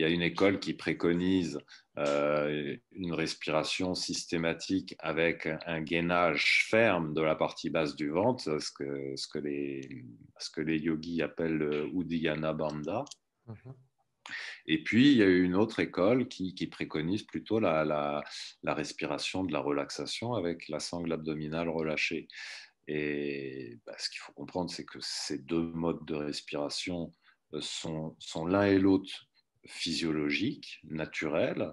a une école qui préconise une respiration systématique avec un gainage ferme de la partie basse du ventre, ce que les yogis appellent le Uddiyana Bandha. Mhm. Et puis, il y a une autre école qui préconise plutôt la respiration de la relaxation avec la sangle abdominale relâchée. Et ce qu'il faut comprendre, c'est que ces deux modes de respiration sont l'un et l'autre physiologiques, naturels,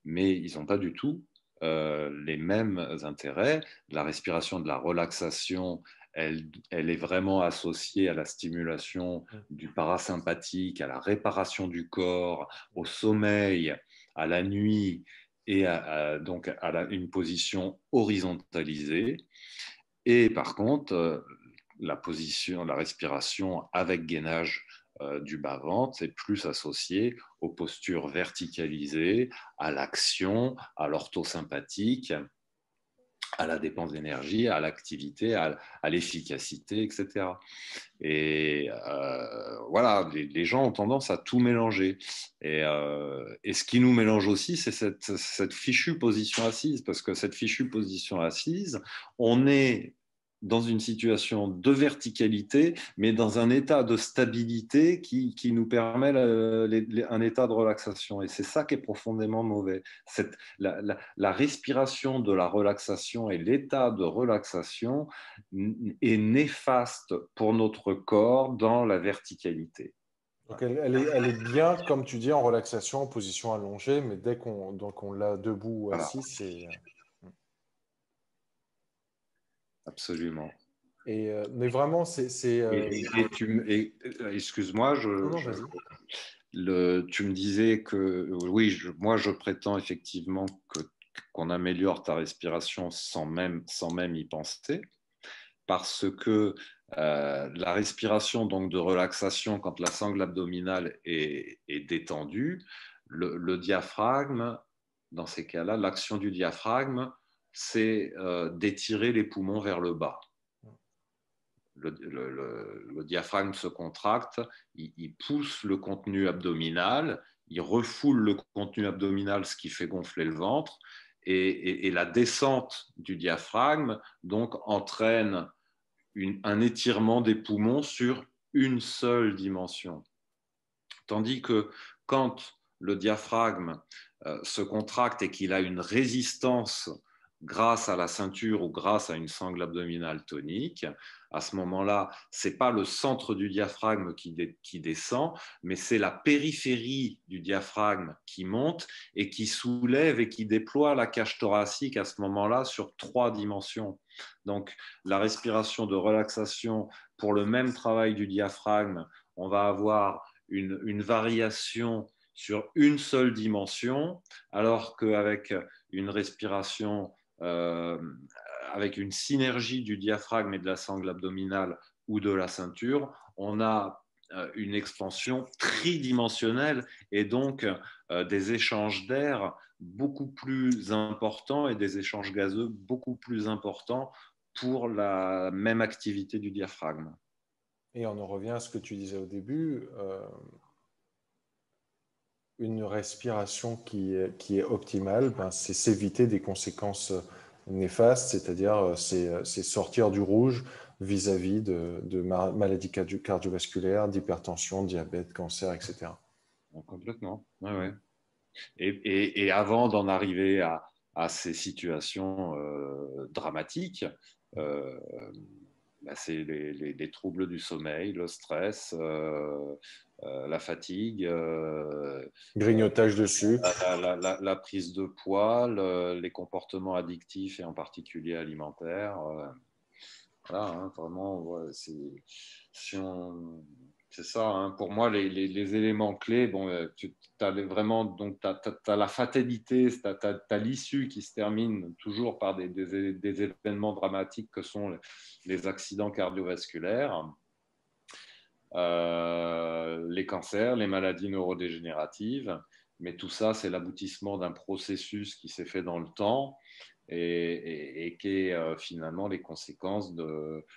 mais ils n'ont pas du tout les mêmes intérêts. La respiration de la relaxation, elle est vraiment associée à la stimulation Mm. du parasympathique, à la réparation du corps, au sommeil, à la nuit et donc une position horizontalisée. Et par contre, la respiration avec gainage du bas-ventre, c'est plus associé aux postures verticalisées, à l'action, à l'orthosympathique, à la dépense d'énergie, à l'activité, à l'efficacité, etc. Et voilà, les gens ont tendance à tout mélanger. Et ce qui nous mélange aussi, c'est cette fichue position assise, parce que cette fichue position assise, on est dans une situation de verticalité, mais dans un état de stabilité qui nous permet un état de relaxation. Et c'est ça qui est profondément mauvais. La respiration de la relaxation et l'état de relaxation est néfaste pour notre corps dans la verticalité. Donc elle est bien, comme tu dis, en relaxation, en position allongée, mais dès qu'on l'a debout ou Voilà, assis, c'est... absolument. Mais vraiment, Excuse-moi, Non, non, vas-y. tu me disais que oui, moi je prétends effectivement qu'on améliore ta respiration sans même y penser, parce que la respiration donc de relaxation, quand la sangle abdominale est détendue, le diaphragme, dans ces cas-là, l'action du diaphragme, c'est d'étirer les poumons vers le bas. Le diaphragme se contracte, il pousse le contenu abdominal, il refoule le contenu abdominal, ce qui fait gonfler le ventre, et la descente du diaphragme donc entraîne un étirement des poumons sur une seule dimension. Tandis que quand le diaphragme se contracte et qu'il a une résistance grâce à la ceinture ou grâce à une sangle abdominale tonique, à ce moment-là, ce n'est pas le centre du diaphragme qui descend, mais c'est la périphérie du diaphragme qui monte et qui soulève et qui déploie la cage thoracique à ce moment-là sur 3 dimensions. Donc, la respiration de relaxation, pour le même travail du diaphragme, on va avoir une variation sur une seule dimension, alors qu'avec une respiration avec une synergie du diaphragme et de la sangle abdominale ou de la ceinture, on a une expansion tridimensionnelle et donc des échanges d'air beaucoup plus importants et des échanges gazeux beaucoup plus importants pour la même activité du diaphragme. Et on en revient à ce que tu disais au début, une respiration qui est optimale, ben, c'est s'éviter des conséquences néfastes, c'est-à-dire c'est sortir du rouge vis-à-vis de maladies cardiovasculaires, d'hypertension, diabète, cancer, etc. Complètement, ouais, ouais. Et avant d'en arriver à ces situations dramatiques, bah, c'est les troubles du sommeil, le stress, la fatigue, Grignotage de sucre. la prise de poids, les comportements addictifs et en particulier alimentaires. Voilà, hein, vraiment, ouais, c'est ça. Hein. Pour moi, les éléments clés, bon, tu as vraiment, donc, t'as la fatalité, tu as l'issue qui se termine toujours par des événements dramatiques que sont les accidents cardiovasculaires, les cancers, les maladies neurodégénératives. Mais tout ça, c'est l'aboutissement d'un processus qui s'est fait dans le temps et qui est finalement les conséquences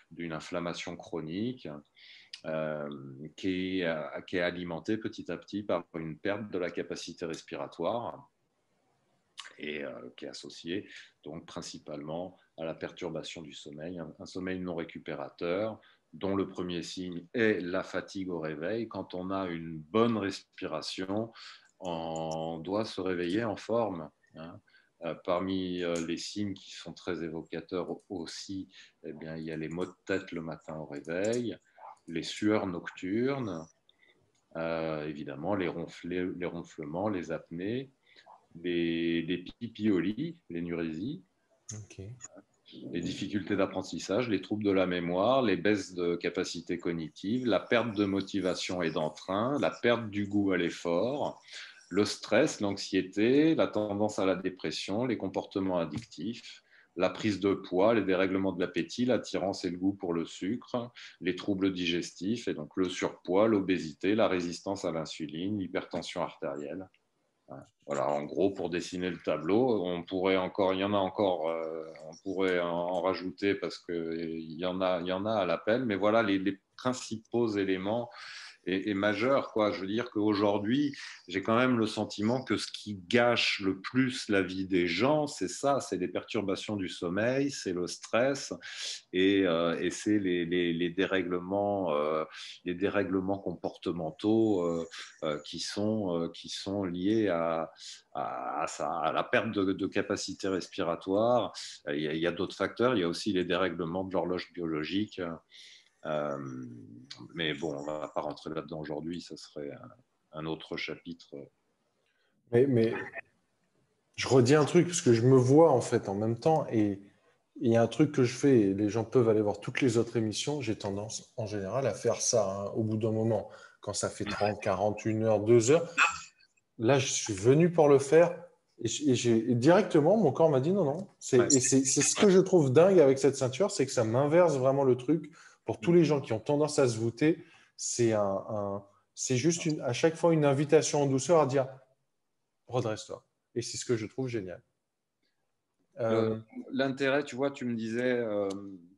d'une inflammation chronique qui est alimentée petit à petit par une perte de la capacité respiratoire et qui est associée donc principalement à la perturbation du sommeil, un sommeil non récupérateur dont le premier signe est la fatigue au réveil. Quand on a une bonne respiration, on doit se réveiller en forme. Hein. Parmi les signes qui sont très évocateurs aussi, eh bien, il y a les maux de tête le matin au réveil, les sueurs nocturnes, évidemment les ronflements, les apnées, les pipiolis, l'énurésie, Okay. les difficultés d'apprentissage, les troubles de la mémoire, les baisses de capacité cognitive, la perte de motivation et d'entrain, la perte du goût à l'effort, le stress, l'anxiété, la tendance à la dépression, les comportements addictifs, la prise de poids, les dérèglements de l'appétit, l'attirance et le goût pour le sucre, les troubles digestifs, et donc le surpoids, l'obésité, la résistance à l'insuline, l'hypertension artérielle. Voilà, en gros, pour dessiner le tableau, il y en a encore, on pourrait en rajouter parce qu'il y en a à l'appel, mais voilà les principaux éléments est majeur, quoi. Je veux dire qu'aujourd'hui, j'ai quand même le sentiment que ce qui gâche le plus la vie des gens, c'est ça, c'est les perturbations du sommeil, c'est le stress et c'est les dérèglements comportementaux qui sont liés à la perte de capacité respiratoire. Il y a d'autres facteurs, il y a aussi les dérèglements de l'horloge biologique. Euh, mais bon, on ne va pas rentrer là-dedans aujourd'hui, ça serait un autre chapitre. Mais je redis un truc, parce que je me vois en fait en même temps, et il y a un truc que je fais, et les gens peuvent aller voir toutes les autres émissions, j'ai tendance en général à faire ça au bout d'un moment, quand ça fait 30, 40, 1 heure, 2 heures. Là, je suis venu pour le faire, et directement, mon corps m'a dit non, non. Ouais. Et c'est ce que je trouve dingue avec cette ceinture, c'est que ça m'inverse vraiment le truc. Pour tous les gens qui ont tendance à se voûter, c'est juste à chaque fois une invitation en douceur à dire redresse-toi. Et c'est ce que je trouve génial. L'intérêt, tu vois, tu me disais,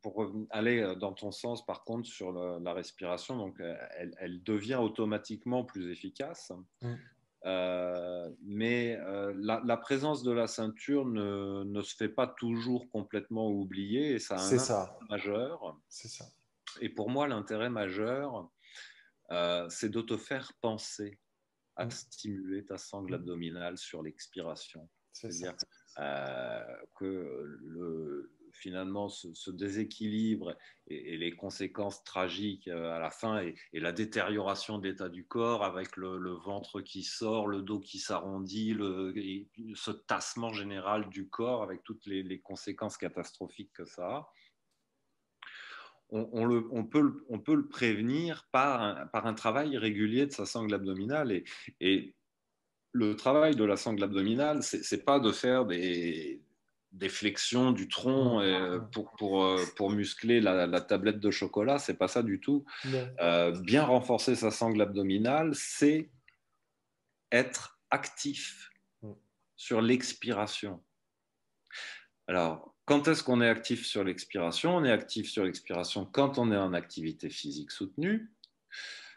pour aller dans ton sens, par contre, sur la respiration, donc elle devient automatiquement plus efficace. Mais la présence de la ceinture ne se fait pas toujours complètement oublier et ça a un C'est intérêt ça. majeur. C'est ça. Et pour moi, l'intérêt majeur, c'est de te faire penser à stimuler ta sangle abdominale sur l'expiration. C'est-à-dire que finalement, ce déséquilibre et les conséquences tragiques à la fin et la détérioration de l'état du corps avec le ventre qui sort, le dos qui s'arrondit, ce tassement général du corps avec toutes les conséquences catastrophiques que ça a. On peut le prévenir par un travail régulier de sa sangle abdominale et le travail de la sangle abdominale, c'est pas de faire des flexions du tronc pour muscler la tablette de chocolat, c'est pas ça du tout. Bien renforcer sa sangle abdominale, c'est être actif sur l'expiration. Alors, quand est-ce qu'on est actif sur l'expiration? On est actif sur l'expiration quand on est en activité physique soutenue,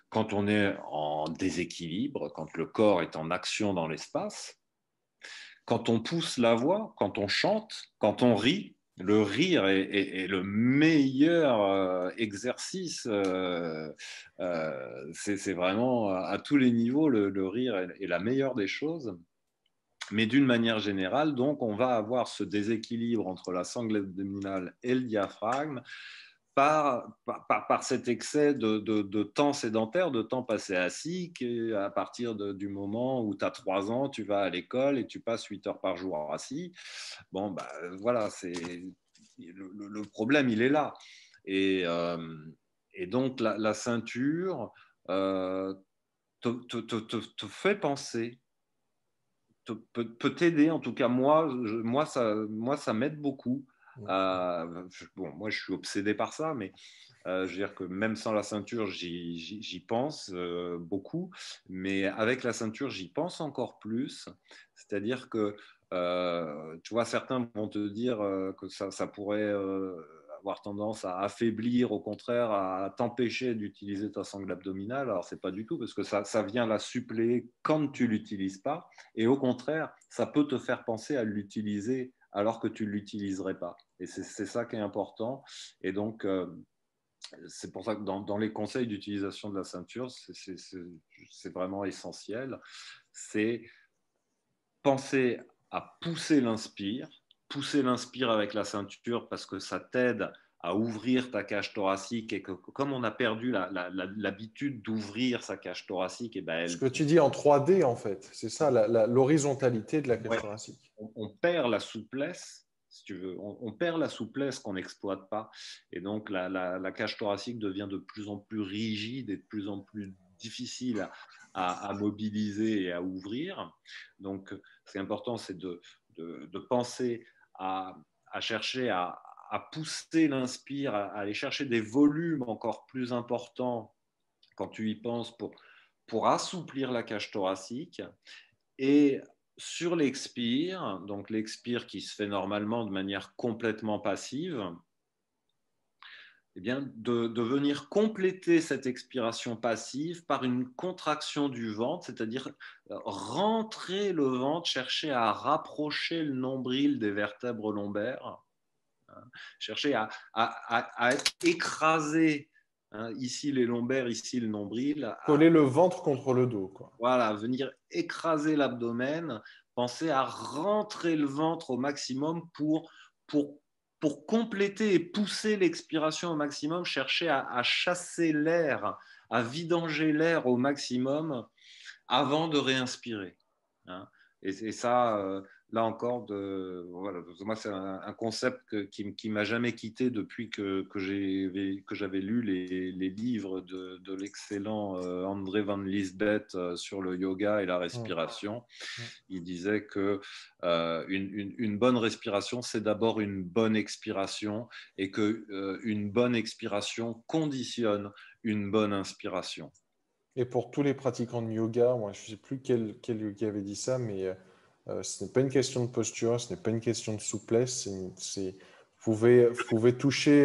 quand on est en déséquilibre, quand le corps est en action dans l'espace, quand on pousse la voix, quand on chante, quand on rit. Le rire est le meilleur exercice. C'est vraiment à tous les niveaux, le rire est la meilleure des choses. Mais d'une manière générale, donc, on va avoir ce déséquilibre entre la sangle abdominale et le diaphragme par cet excès de temps sédentaire, de temps passé assis, à partir du moment où tu as 3 ans, tu vas à l'école et tu passes 8 heures par jour assis. Bon, bah, voilà, le problème, il est là. Et donc, la ceinture te fait penser, peut t'aider. En tout cas, moi ça m'aide beaucoup. Bon, moi, je suis obsédé par ça, mais je veux dire que même sans la ceinture, j'y pense beaucoup. Mais avec la ceinture, j'y pense encore plus. C'est-à-dire que, tu vois, certains vont te dire que ça pourrait avoir tendance à affaiblir, au contraire, à t'empêcher d'utiliser ta sangle abdominale. Alors, c'est pas du tout, parce que ça vient la suppléer quand tu l'utilises pas. Et au contraire, ça peut te faire penser à l'utiliser alors que tu ne l'utiliserais pas. Et c'est ça qui est important. Et donc, c'est pour ça que dans les conseils d'utilisation de la ceinture, c'est vraiment essentiel. C'est penser à pousser l'inspire avec la ceinture parce que ça t'aide à ouvrir ta cage thoracique et que comme on a perdu l'habitude d'ouvrir sa cage thoracique, et ben Ce que tu dis en 3D, en fait, c'est ça, l'horizontalité de la cage thoracique. On perd la souplesse, si tu veux, on perd la souplesse qu'on n'exploite pas. Et donc, la cage thoracique devient de plus en plus rigide et de plus en plus difficile à mobiliser et à ouvrir. Donc, ce qui est important, c'est de penser à chercher à pousser l'inspire, à aller chercher des volumes encore plus importants quand tu y penses pour assouplir la cage thoracique. Et sur l'expire, donc l'expire qui se fait normalement de manière complètement passive, eh bien, de venir compléter cette expiration passive par une contraction du ventre, c'est-à-dire rentrer le ventre, chercher à rapprocher le nombril des vertèbres lombaires, hein, chercher à être écrasé, hein, ici les lombaires, ici le nombril. Coller le ventre contre le dos, quoi. Voilà, venir écraser l'abdomen, penser à rentrer le ventre au maximum pour compléter et pousser l'expiration au maximum, chercher à chasser l'air, à vidanger l'air au maximum avant de réinspirer, hein. Et ça, là encore, voilà, moi, c'est un concept qui m'a jamais quitté depuis que j'avais lu les livres de l'excellent André Van Liesbeth sur le yoga et la respiration. Il disait que une bonne respiration, c'est d'abord une bonne expiration, et que une bonne expiration conditionne une bonne inspiration. Et pour tous les pratiquants de yoga, moi, je ne sais plus quel yogi avait dit ça, mais ce n'est pas une question de posture, ce n'est pas une question de souplesse. Vous pouvez toucher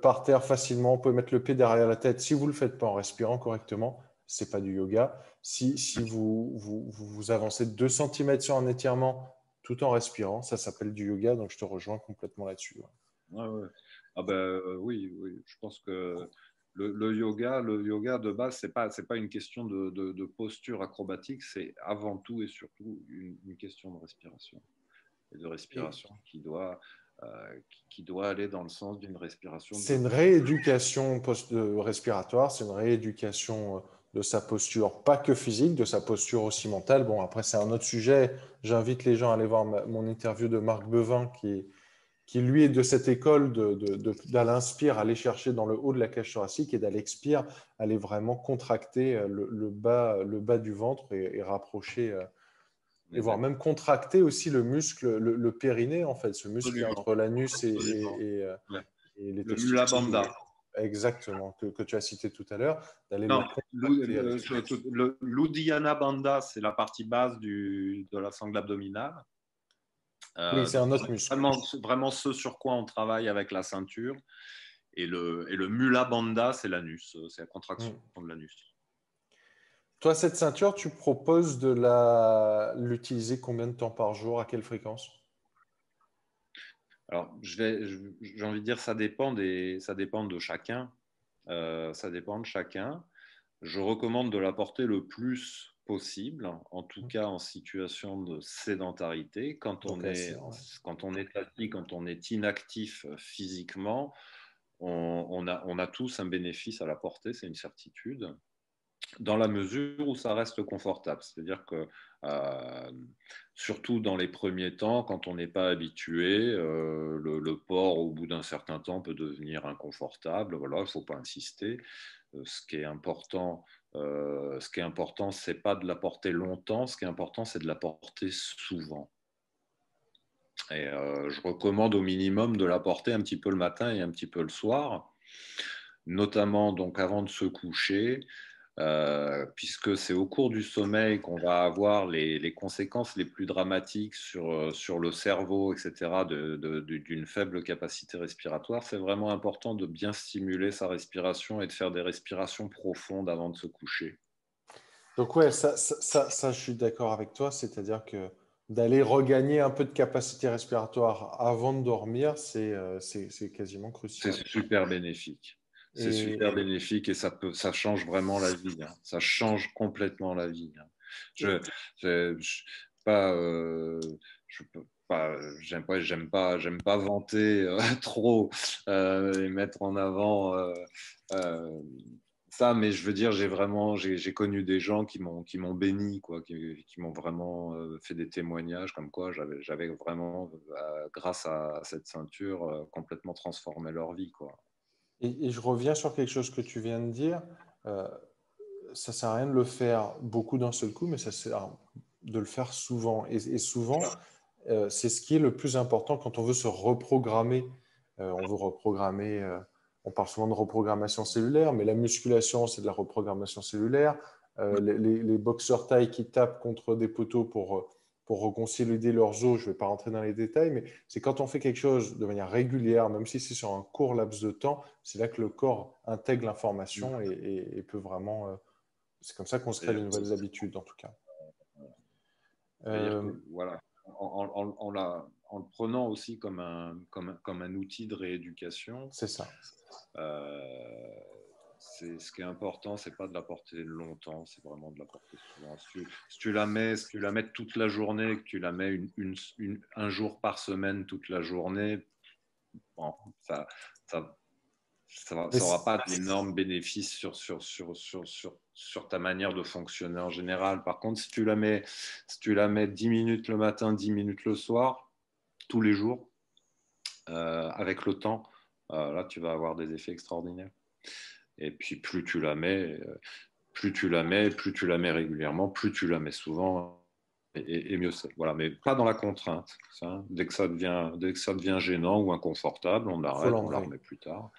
par terre facilement, vous pouvez mettre le pied derrière la tête. Si vous ne le faites pas en respirant correctement, ce n'est pas du yoga. Si vous avancez 2 cm sur un étirement tout en respirant, ça s'appelle du yoga. Donc, je te rejoins complètement là-dessus. Ouais, ouais. Ah ben, oui, oui, je pense que le yoga de base, c'est pas une question de posture acrobatique, c'est avant tout et surtout une question de respiration. Et de respiration qui doit aller dans le sens d'une respiration C'est une rééducation respiratoire, c'est une rééducation de sa posture, pas que physique, de sa posture aussi mentale. Bon, après, c'est un autre sujet. J'invite les gens à aller voir mon interview de Marc Bevin, qui lui est de cette école d'aller inspire, aller chercher dans le haut de la cage thoracique, et d'aller expire, aller vraiment contracter le bas du ventre et rapprocher, et voire même contracter aussi le muscle, le périnée, en fait, ce muscle qui est entre l'anus Ouais. et les Le testicules. Mula Bandha. Exactement, que tu as cité tout à l'heure, d'aller Non, le contracter. l'Uddiyana Bandha, c'est la partie basse de la sangle abdominale. Oui, c'est Donc un autre muscle. vraiment ce sur quoi on travaille avec la ceinture. Et le Mula Bandha, c'est l'anus, c'est la contraction de l'anus. Toi, cette ceinture, tu proposes de l'utiliser combien de temps par jour, à quelle fréquence? Alors, j'ai envie de dire, ça dépend de chacun. Ça dépend de chacun. Je recommande de la porter le plus possible, en tout cas en situation de sédentarité. Donc, assez, ouais. Quand on est assis, quand on est inactif physiquement, on a tous un bénéfice à la porter, c'est une certitude, dans la mesure où ça reste confortable. C'est-à-dire que, surtout dans les premiers temps, quand on n'est pas habitué, le port, au bout d'un certain temps, peut devenir inconfortable. Voilà, il ne faut pas insister. Ce qui est important, c'est pas de la porter longtemps. Ce qui est important, c'est de la porter souvent. Et je recommande au minimum de la porter un petit peu le matin et un petit peu le soir, notamment donc avant de se coucher. Puisque c'est au cours du sommeil qu'on va avoir les conséquences les plus dramatiques sur le cerveau, etc., d'une faible capacité respiratoire. C'est vraiment important de bien stimuler sa respiration et de faire des respirations profondes avant de se coucher. Donc, ouais, je suis d'accord avec toi. C'est-à-dire que d'aller regagner un peu de capacité respiratoire avant de dormir, c'est quasiment C'est crucial. super bénéfique. C'est Et super bénéfique et ça change vraiment la vie, hein. Ça change complètement la vie, hein. Je pas, je peux pas, j'aime pas vanter trop et mettre en avant euh, ça, mais je veux dire, j'ai connu des gens qui m'ont béni, quoi, qui m'ont vraiment fait des témoignages comme quoi j'avais vraiment, grâce à cette ceinture, complètement transformé leur vie, quoi. et je reviens sur quelque chose que tu viens de dire. Euh, Ça sert à rien de le faire beaucoup d'un seul coup, mais ça sert de le faire souvent. Et souvent, c'est ce qui est le plus important quand on veut se reprogrammer. On veut reprogrammer, on parle souvent de reprogrammation cellulaire, mais la musculation, c'est de la reprogrammation cellulaire. Les boxeurs thaï qui tapent contre des poteaux pour reconsolider leurs os. Je ne vais pas rentrer dans les détails, mais c'est quand on fait quelque chose de manière régulière, même si c'est sur un court laps de temps, c'est là que le corps intègre l'information et peut vraiment. C'est comme ça qu'on se crée de nouvelles habitudes, en tout cas. C'est-à-dire que, voilà, en le prenant aussi comme un outil de rééducation, c'est ça. Ce qui est important, c'est pas de la porter longtemps, c'est vraiment de la porter souvent. Si tu la mets toute la journée, que tu la mets un jour par semaine toute la journée, bon, ça n'aura pas d'énormes bénéfices sur ta manière de fonctionner en général. Par contre, si tu la mets 10 minutes le matin, 10 minutes le soir, tous les jours, avec le temps, là, tu vas avoir des effets extraordinaires. Et puis, plus tu la mets régulièrement, plus tu la mets souvent, et mieux c'est. Voilà, mais pas dans la contrainte. Ça. Dès que ça devient gênant ou inconfortable, on arrête, on la remet plus tard.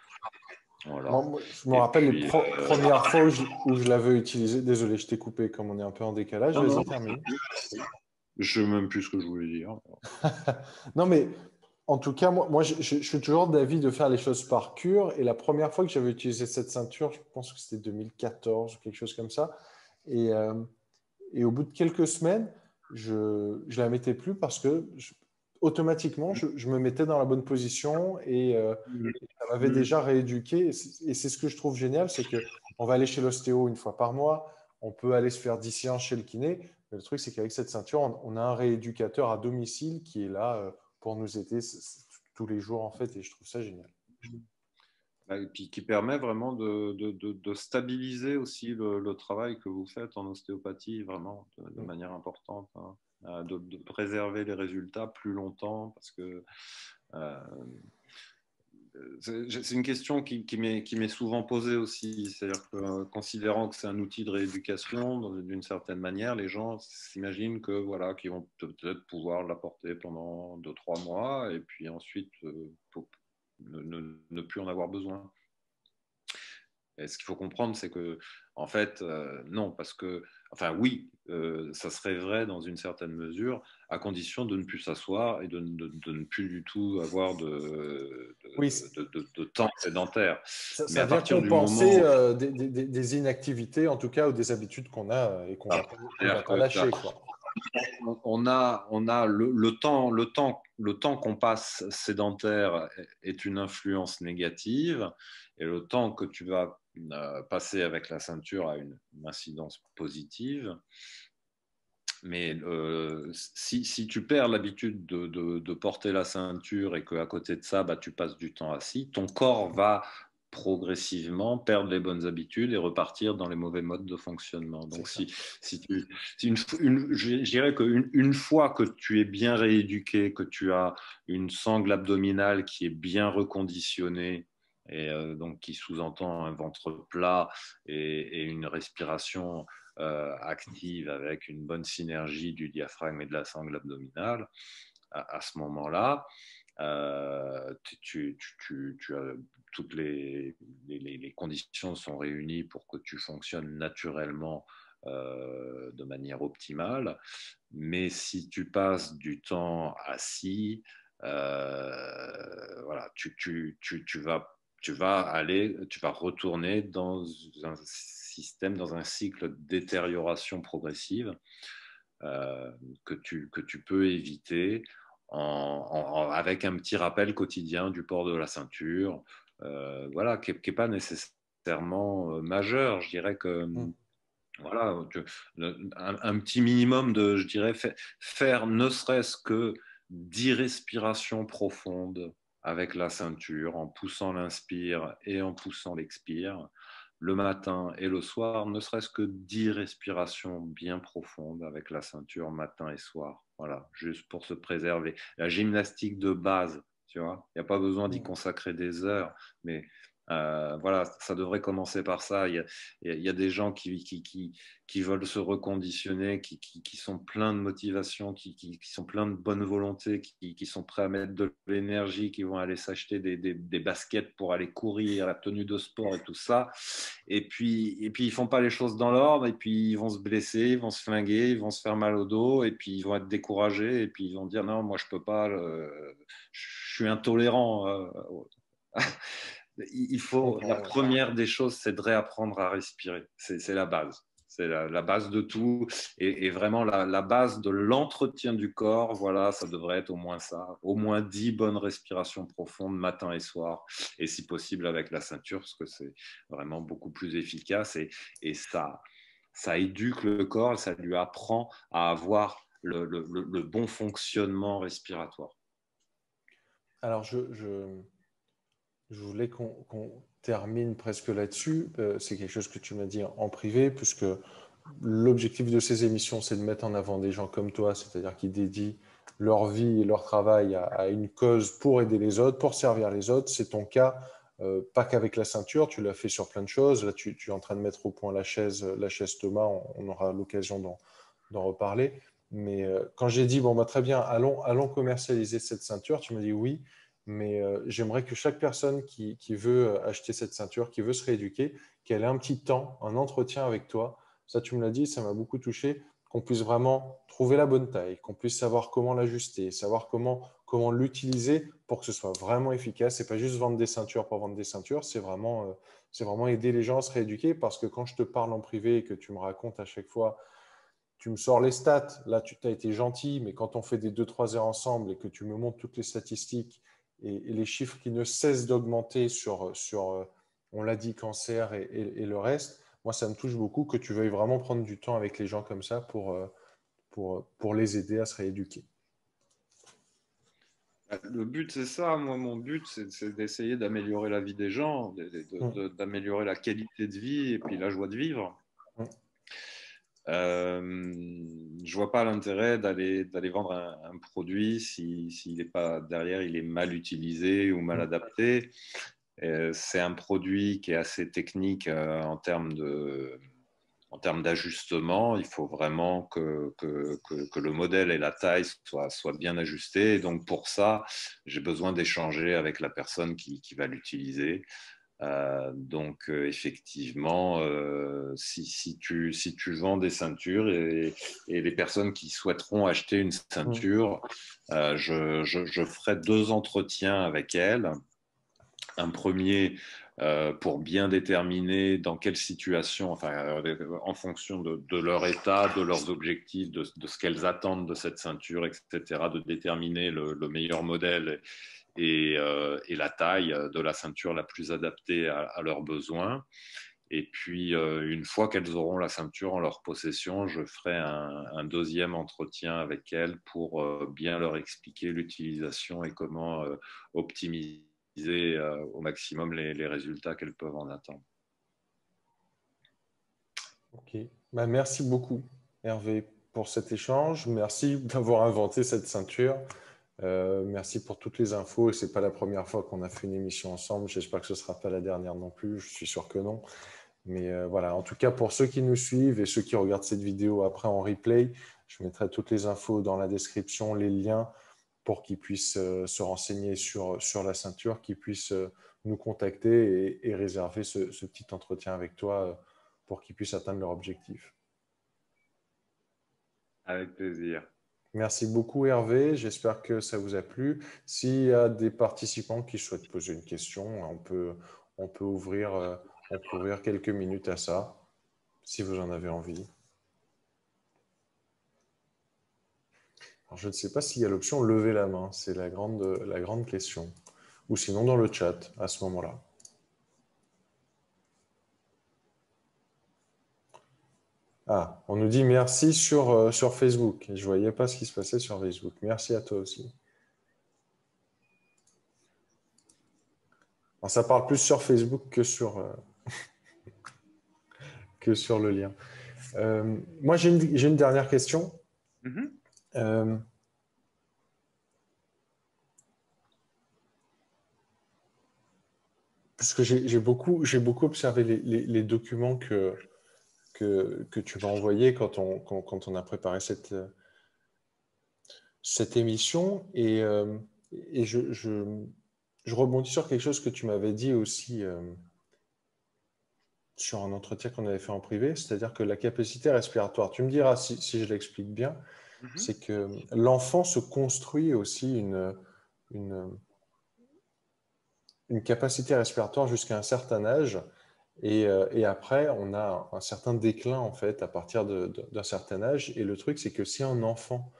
Voilà. Moi, je me rappelle les premières fois où je l'avais utilisé. Désolé, je t'ai coupé, comme on est un peu en décalage. Vas-y, termine. Je ne sais même plus ce que je voulais dire. Non, mais en tout cas, moi je suis toujours d'avis de faire les choses par cure. Et la première fois que j'avais utilisé cette ceinture, je pense que c'était 2014 ou quelque chose comme ça. Et au bout de quelques semaines, je ne la mettais plus parce que automatiquement, je me mettais dans la bonne position et ça m'avait déjà rééduqué. Et c'est ce que je trouve génial, c'est qu'on va aller chez l'ostéo une fois par mois, on peut aller se faire 10 séances chez le kiné. Mais le truc, c'est qu'avec cette ceinture, on a un rééducateur à domicile qui est là pour nous aider tous les jours, en fait, et je trouve ça génial. Et puis qui permet vraiment de stabiliser aussi le travail que vous faites en ostéopathie, vraiment, de manière importante, hein, de préserver les résultats plus longtemps, parce que c'est une question qui m'est souvent posée aussi, c'est-à-dire que considérant que c'est un outil de rééducation, d'une certaine manière, les gens s'imaginent que voilà, qu'ils vont peut-être pouvoir l'apporter pendant 2-3 mois et puis ensuite ne plus en avoir besoin. Et ce qu'il faut comprendre, c'est que, en fait, non, parce que, enfin, oui, ça serait vrai dans une certaine mesure, à condition de ne plus s'asseoir et de ne plus du tout avoir de temps sédentaire. Ça vient compenser des inactivités, en tout cas, ou des habitudes qu'on a et qu'on ne va pas lâcher, quoi. On a le temps qu'on passe sédentaire est une influence négative et le temps que tu vas passer avec la ceinture a une incidence positive. Mais si tu perds l'habitude de porter la ceinture et qu'à côté de ça, tu passes du temps assis, ton corps va progressivement perdre les bonnes habitudes et repartir dans les mauvais modes de fonctionnement. Donc, je dirais qu'une fois que tu es bien rééduqué, que tu as une sangle abdominale qui est bien reconditionnée, et donc qui sous-entend un ventre plat et une respiration active avec une bonne synergie du diaphragme et de la sangle abdominale, à ce moment-là, tu as toutes les conditions sont réunies pour que tu fonctionnes naturellement de manière optimale. Mais si tu passes du temps assis, voilà, tu vas retourner dans un système, dans un cycle de détérioration progressive que tu peux éviter avec un petit rappel quotidien du port de la ceinture, voilà, qui n'est pas nécessairement majeur. Je dirais que voilà, un petit minimum de, je dirais, faire ne serait-ce que 10 respirations profondes avec la ceinture, en poussant l'inspire et en poussant l'expire, le matin et le soir, ne serait-ce que 10 respirations bien profondes avec la ceinture matin et soir. Voilà, juste pour se préserver. La gymnastique de base, tu vois, il n'y a pas besoin d'y consacrer des heures, mais Voilà, ça devrait commencer par ça. Il y a des gens qui veulent se reconditionner, qui sont pleins de motivation, qui sont pleins de bonne volonté, qui sont prêts à mettre de l'énergie, qui vont aller s'acheter des baskets pour aller courir, la tenue de sport et tout ça. Et puis ils font pas les choses dans l'ordre, et puis ils vont se blesser, ils vont se flinguer, ils vont se faire mal au dos, et puis ils vont être découragés, et puis ils vont dire non, moi je peux pas, je suis intolérant. Il Je faut, la comprends, ouais. première des choses, c'est de réapprendre à respirer. C'est la base. C'est la base de tout. Et vraiment, la base de l'entretien du corps, voilà, ça devrait être au moins ça. Au moins 10 bonnes respirations profondes matin et soir. Et si possible avec la ceinture, parce que c'est vraiment beaucoup plus efficace. Et ça éduque le corps, ça lui apprend à avoir le bon fonctionnement respiratoire. Alors, je voulais qu'on termine presque là-dessus. C'est quelque chose que tu m'as dit en privé, puisque l'objectif de ces émissions, c'est de mettre en avant des gens comme toi, c'est-à-dire qui dédient leur vie et leur travail à une cause pour aider les autres, pour servir les autres. C'est ton cas, pas qu'avec la ceinture, tu l'as fait sur plein de choses. Là, tu es en train de mettre au point la chaise Thomas, on aura l'occasion d'en reparler. Mais quand j'ai dit, bon, bah, très bien, allons commercialiser cette ceinture, tu m'as dit oui, mais j'aimerais que chaque personne qui veut acheter cette ceinture, qui veut se rééduquer, qu'elle ait un petit temps, un entretien avec toi. Ça, tu me l'as dit, ça m'a beaucoup touché, qu'on puisse vraiment trouver la bonne taille, qu'on puisse savoir comment l'ajuster, savoir comment l'utiliser pour que ce soit vraiment efficace. C'est pas juste vendre des ceintures pour vendre des ceintures, c'est vraiment aider les gens à se rééduquer, parce que quand je te parle en privé et que tu me racontes à chaque fois, tu me sors les stats, là tu as été gentil, mais quand on fait des 2-3 heures ensemble et que tu me montres toutes les statistiques et les chiffres qui ne cessent d'augmenter sur on l'a dit, cancer et le reste, moi ça me touche beaucoup que tu veuilles vraiment prendre du temps avec les gens comme ça pour les aider à se rééduquer. Le but, c'est ça. Moi, mon but, c'est d'essayer d'améliorer la vie des gens, Mm, d'améliorer la qualité de vie et puis la joie de vivre. mm, Je vois pas l'intérêt d'aller vendre un produit s'il est pas derrière, il est mal utilisé ou mal mm, adapté. C'est un produit qui est assez technique en termes d'ajustement. Il faut vraiment que le modèle et la taille soient bien ajustés. Et donc pour ça, j'ai besoin d'échanger avec la personne qui va l'utiliser. Effectivement, si tu vends des ceintures et les personnes qui souhaiteront acheter une mm. ceinture, je ferai 2 entretiens avec elles. Un premier pour bien déterminer dans quelle situation, enfin, en fonction de leur état, de leurs objectifs, de ce qu'elles attendent de cette ceinture, etc., de déterminer le meilleur modèle et la taille de la ceinture la plus adaptée à leurs besoins. Et puis, une fois qu'elles auront la ceinture en leur possession, je ferai un deuxième entretien avec elles pour bien leur expliquer l'utilisation et comment optimiser au maximum les résultats qu'elles peuvent en attendre. Ok. Bah, merci beaucoup, Hervé, pour cet échange. Merci d'avoir inventé cette ceinture. Merci pour toutes les infos. Et c'est pas la première fois qu'on a fait une émission ensemble. J'espère que ce sera pas la dernière non plus. Je suis sûr que non. Mais voilà, en tout cas, pour ceux qui nous suivent et ceux qui regardent cette vidéo après en replay, je mettrai toutes les infos dans la description, les liens pour qu'ils puissent se renseigner sur la ceinture, qu'ils puissent nous contacter et réserver ce petit entretien avec toi pour qu'ils puissent atteindre leur objectif. Avec plaisir. Merci beaucoup Hervé, j'espère que ça vous a plu. S'il y a des participants qui souhaitent poser une question, on peut ouvrir quelques minutes à ça, si vous en avez envie. Alors, je ne sais pas s'il y a l'option lever la main, c'est la grande question. Ou sinon dans le chat à ce moment-là. Ah, on nous dit merci sur Facebook. Je ne voyais pas ce qui se passait sur Facebook. Merci à toi aussi. Alors, ça parle plus sur Facebook que sur le lien. Moi, j'ai une dernière question. Mm-hmm. Euh, Parce que j'ai beaucoup observé les documents que tu m'as envoyés quand on a préparé cette émission. Et je rebondis sur quelque chose que tu m'avais dit aussi sur un entretien qu'on avait fait en privé, c'est-à-dire que la capacité respiratoire, tu me diras si je l'explique bien, c'est que l'enfant se construit aussi une, une capacité respiratoire jusqu'à un certain âge. Et après, on a un certain déclin en fait à partir d'un certain âge. Et le truc, c'est que si un enfant,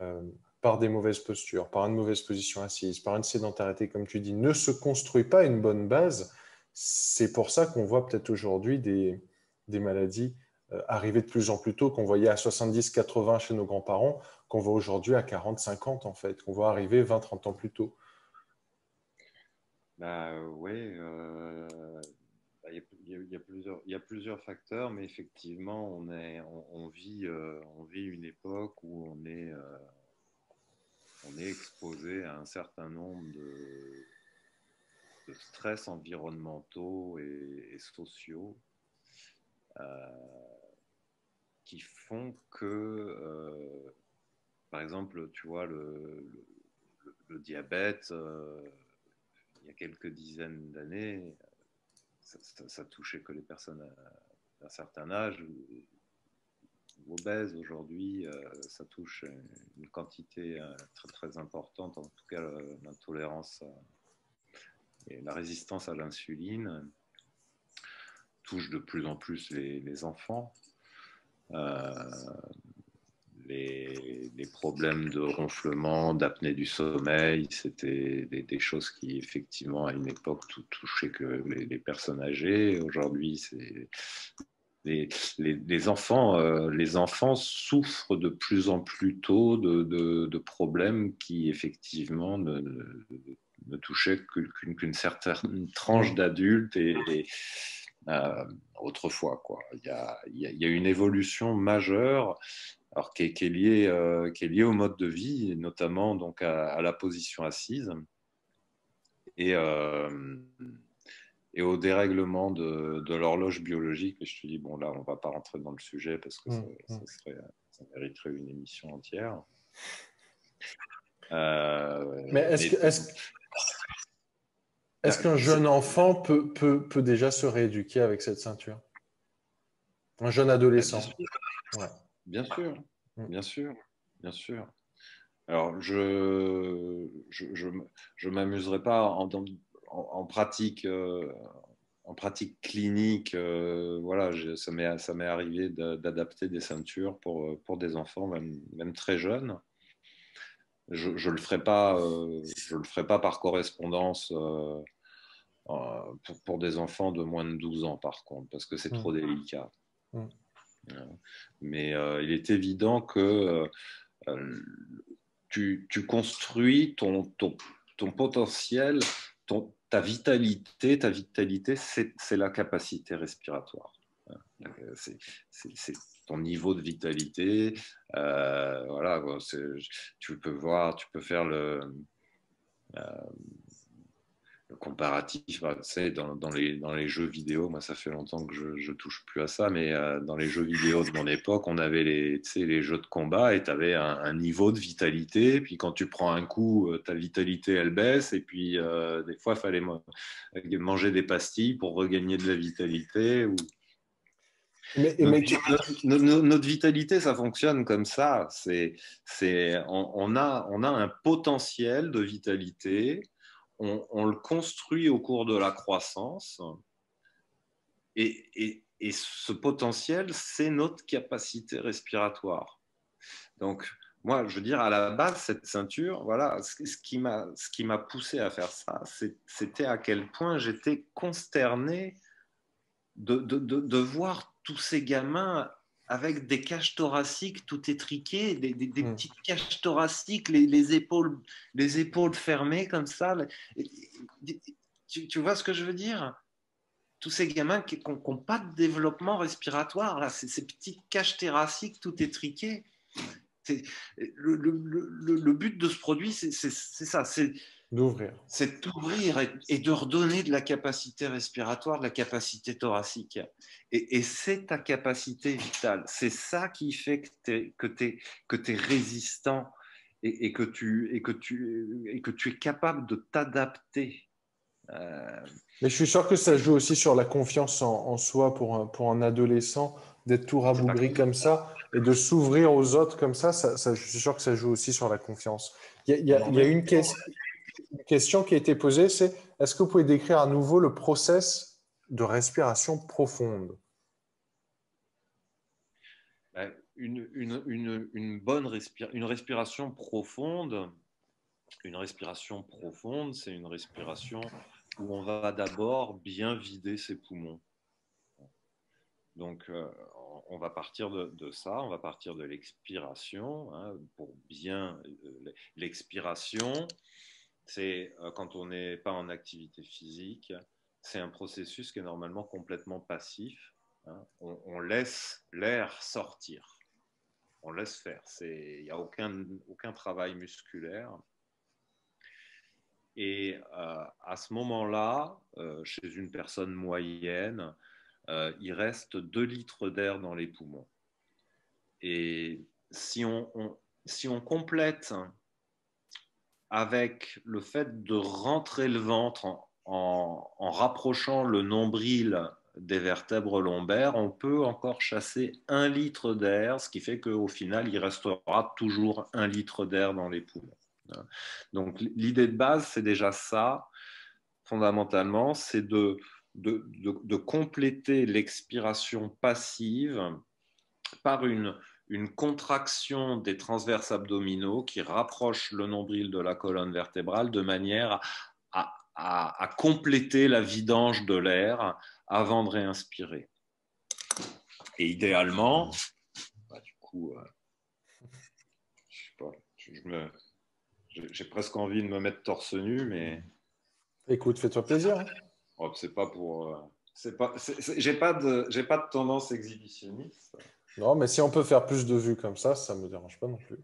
euh, par des mauvaises postures, par une mauvaise position assise, par une sédentarité, comme tu dis, ne se construit pas une bonne base, c'est pour ça qu'on voit peut-être aujourd'hui des maladies arriver de plus en plus tôt, qu'on voyait à 70-80 chez nos grands-parents, qu'on voit aujourd'hui à 40-50 en fait, qu'on voit arriver 20-30 ans plus tôt. Bah, ouais, bah, il y a plusieurs facteurs, mais effectivement, on vit une époque où on est exposé à un certain nombre de stress environnementaux et sociaux qui font que, par exemple, tu vois, le diabète, il y a quelques dizaines d'années, ça touchait que les personnes d'un certain âge ou obèses. Aujourd'hui, ça touche une quantité très, très importante, en tout cas l'intolérance et la résistance à l'insuline touche de plus en plus les enfants. Les problèmes de ronflement, d'apnée du sommeil, c'était des choses qui, effectivement, à une époque, touchaient que les personnes âgées. Aujourd'hui, c'est les enfants souffrent de plus en plus tôt de problèmes qui, effectivement, ne touchaient qu'une certaine tranche d'adultes autrefois, quoi. Il y a une évolution majeure, alors qui est liée au mode de vie, et notamment donc à la position assise et, euh, et au dérèglement de l'horloge biologique. Et je te dis, bon, là, on ne va pas rentrer dans le sujet parce que ça mériterait une émission entière. Mais est-ce qu'un jeune enfant peut déjà se rééduquer avec cette ceinture? Un jeune adolescent? Bien sûr, Ouais. bien sûr, bien sûr. Alors, je m'amuserai pas en pratique, en pratique clinique. Voilà, ça m'est arrivé d'adapter des ceintures pour des enfants, même très jeunes. Je le ferai pas, je le ferai pas par correspondance pour des enfants de moins de 12 ans, par contre, parce que c'est trop délicat. Mais il est évident que tu construis ton potentiel, ta vitalité. Ta vitalité, c'est la capacité respiratoire. C'est ton niveau de vitalité. Voilà, tu peux faire le comparatif. Tu sais, dans les jeux vidéo, moi, ça fait longtemps que je touche plus à ça, mais dans les jeux vidéo de mon époque, on avait les jeux de combat et tu avais un niveau de vitalité. Puis quand tu prends un coup, ta vitalité, elle baisse. Et puis, des fois, il fallait manger des pastilles pour regagner de la vitalité. Notre vitalité, ça fonctionne comme ça. On a un potentiel de vitalité. On le construit au cours de la croissance. Et ce potentiel, c'est notre capacité respiratoire. Donc, moi, je veux dire, à la base, cette ceinture, voilà, ce qui m'a poussé à faire ça, c'était à quel point j'étais consterné de voir tous ces gamins avec des cages thoraciques tout étriquées, des petites cages thoraciques, les épaules fermées comme ça. Tu vois ce que je veux dire? Tous ces gamins qui n'ont pas de développement respiratoire, là, ces petites cages thoraciques tout étriquées. Le but de ce produit, c'est ça, D'ouvrir. C'est d'ouvrir et de redonner de la capacité respiratoire, de la capacité thoracique. Et c'est ta capacité vitale. C'est ça qui fait que tu es résistant et que tu es capable de t'adapter. Mais je suis sûr que ça joue aussi sur la confiance en soi pour un adolescent, d'être tout C'est pas rabougri grave. comme ça et de s'ouvrir aux autres comme ça, je suis sûr que ça joue aussi sur la confiance. Il y a une question qui a été posée, c'est est-ce que vous pouvez décrire à nouveau le process de respiration profonde? Une bonne une respiration profonde. Une respiration profonde, c'est une respiration où on va d'abord bien vider ses poumons. Donc, on va partir de ça, on va partir de l'expiration. Hein, pour bien l'expiration, c'est quand on n'est pas en activité physique, c'est un processus qui est normalement complètement passif. Hein, on laisse l'air sortir, on laisse faire. Il n'y a aucun travail musculaire. Et à ce moment-là, chez une personne moyenne, il reste 2 litres d'air dans les poumons. Et si on complète avec le fait de rentrer le ventre en rapprochant le nombril des vertèbres lombaires, on peut encore chasser 1 litre d'air, ce qui fait qu'au final, il restera toujours 1 litre d'air dans les poumons. Donc l'idée de base, c'est déjà ça, fondamentalement, c'est de compléter l'expiration passive par une contraction des transverses abdominaux qui rapproche le nombril de la colonne vertébrale de manière à compléter la vidange de l'air avant de réinspirer. Et idéalement, du coup, je sais pas, j'ai presque envie de me mettre torse nu, mais Écoute, fais-toi plaisir. Hein. oh, c'est pas pour. J'ai pas de tendance exhibitionniste. Non, mais si on peut faire plus de vues comme ça ne me dérange pas non plus.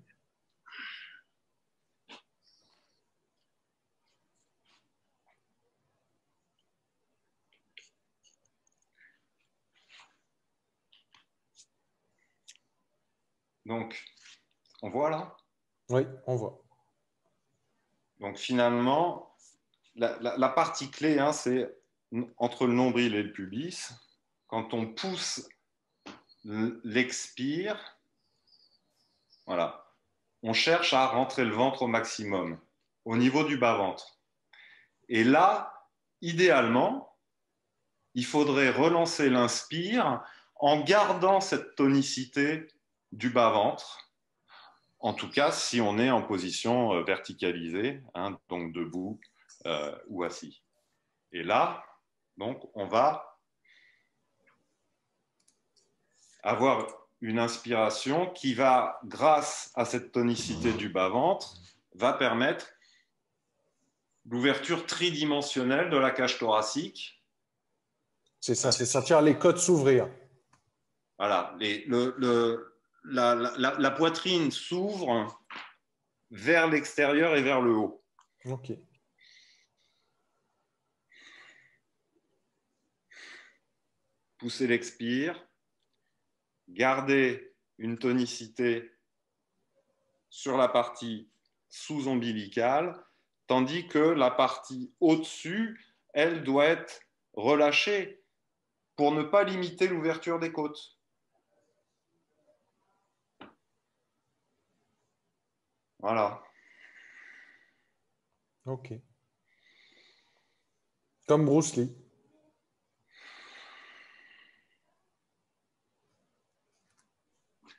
Donc, on voit là. Oui, on voit. Donc finalement, la partie clé, hein, c'est entre le nombril et le pubis. Quand on pousse l'expire, voilà, on cherche à rentrer le ventre au maximum, au niveau du bas-ventre. Et là, idéalement, il faudrait relancer l'inspire en gardant cette tonicité du bas-ventre. En tout cas, si on est en position verticalisée, hein, donc debout ou assis. Et là, donc, on va avoir une inspiration qui va, grâce à cette tonicité du bas-ventre, va permettre l'ouverture tridimensionnelle de la cage thoracique. C'est ça, c'est sentir les côtes s'ouvrir. Voilà, la poitrine s'ouvre vers l'extérieur et vers le haut. Ok. Poussez l'expire, gardez une tonicité sur la partie sous-ombilicale, tandis que la partie au-dessus, elle doit être relâchée pour ne pas limiter l'ouverture des côtes. Voilà. Ok. Comme Bruce Lee.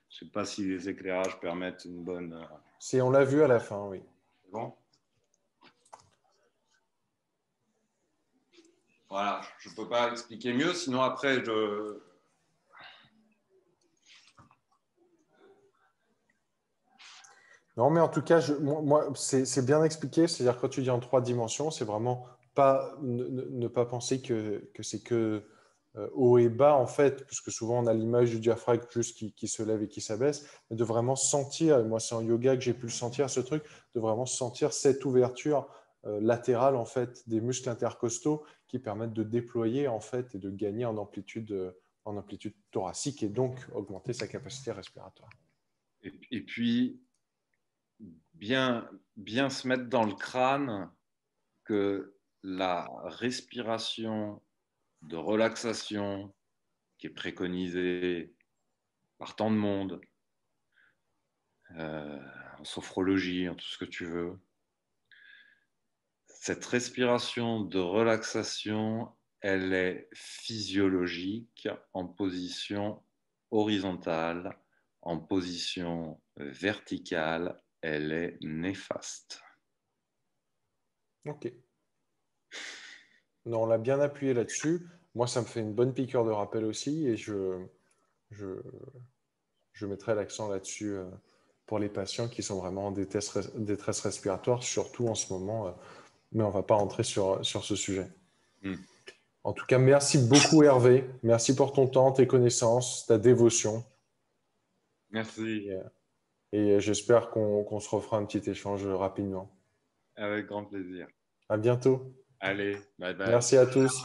Je ne sais pas si les éclairages permettent une bonne... Si on l'a vu à la fin, oui. C'est bon? Voilà, je ne peux pas expliquer mieux, sinon après, Non, mais en tout cas, moi, c'est bien expliqué. C'est-à-dire, quand tu dis en 3 dimensions, c'est vraiment pas ne pas penser que c'est que haut et bas, en fait, puisque souvent on a l'image du diaphragme juste qui se lève et qui s'abaisse, mais de vraiment sentir, et moi c'est en yoga que j'ai pu le sentir, ce truc, de vraiment sentir cette ouverture latérales en fait, des muscles intercostaux qui permettent de déployer en fait, et de gagner en amplitude thoracique et donc augmenter sa capacité respiratoire. Et puis, bien se mettre dans le crâne que la respiration de relaxation qui est préconisée par tant de monde, en sophrologie, en tout ce que tu veux, cette respiration de relaxation, elle est physiologique en position horizontale, en position verticale, elle est néfaste. Ok. Non, on l'a bien appuyé là-dessus. Moi, ça me fait une bonne piqûre de rappel aussi et je mettrai l'accent là-dessus pour les patients qui sont vraiment en détresse respiratoire, surtout en ce moment. Mais on ne va pas rentrer sur ce sujet. En tout cas, merci beaucoup Hervé. Merci pour ton temps, tes connaissances, ta dévotion. Merci. Et j'espère qu'on se refera un petit échange rapidement. Avec grand plaisir. À bientôt. Allez, bye bye. Merci à tous.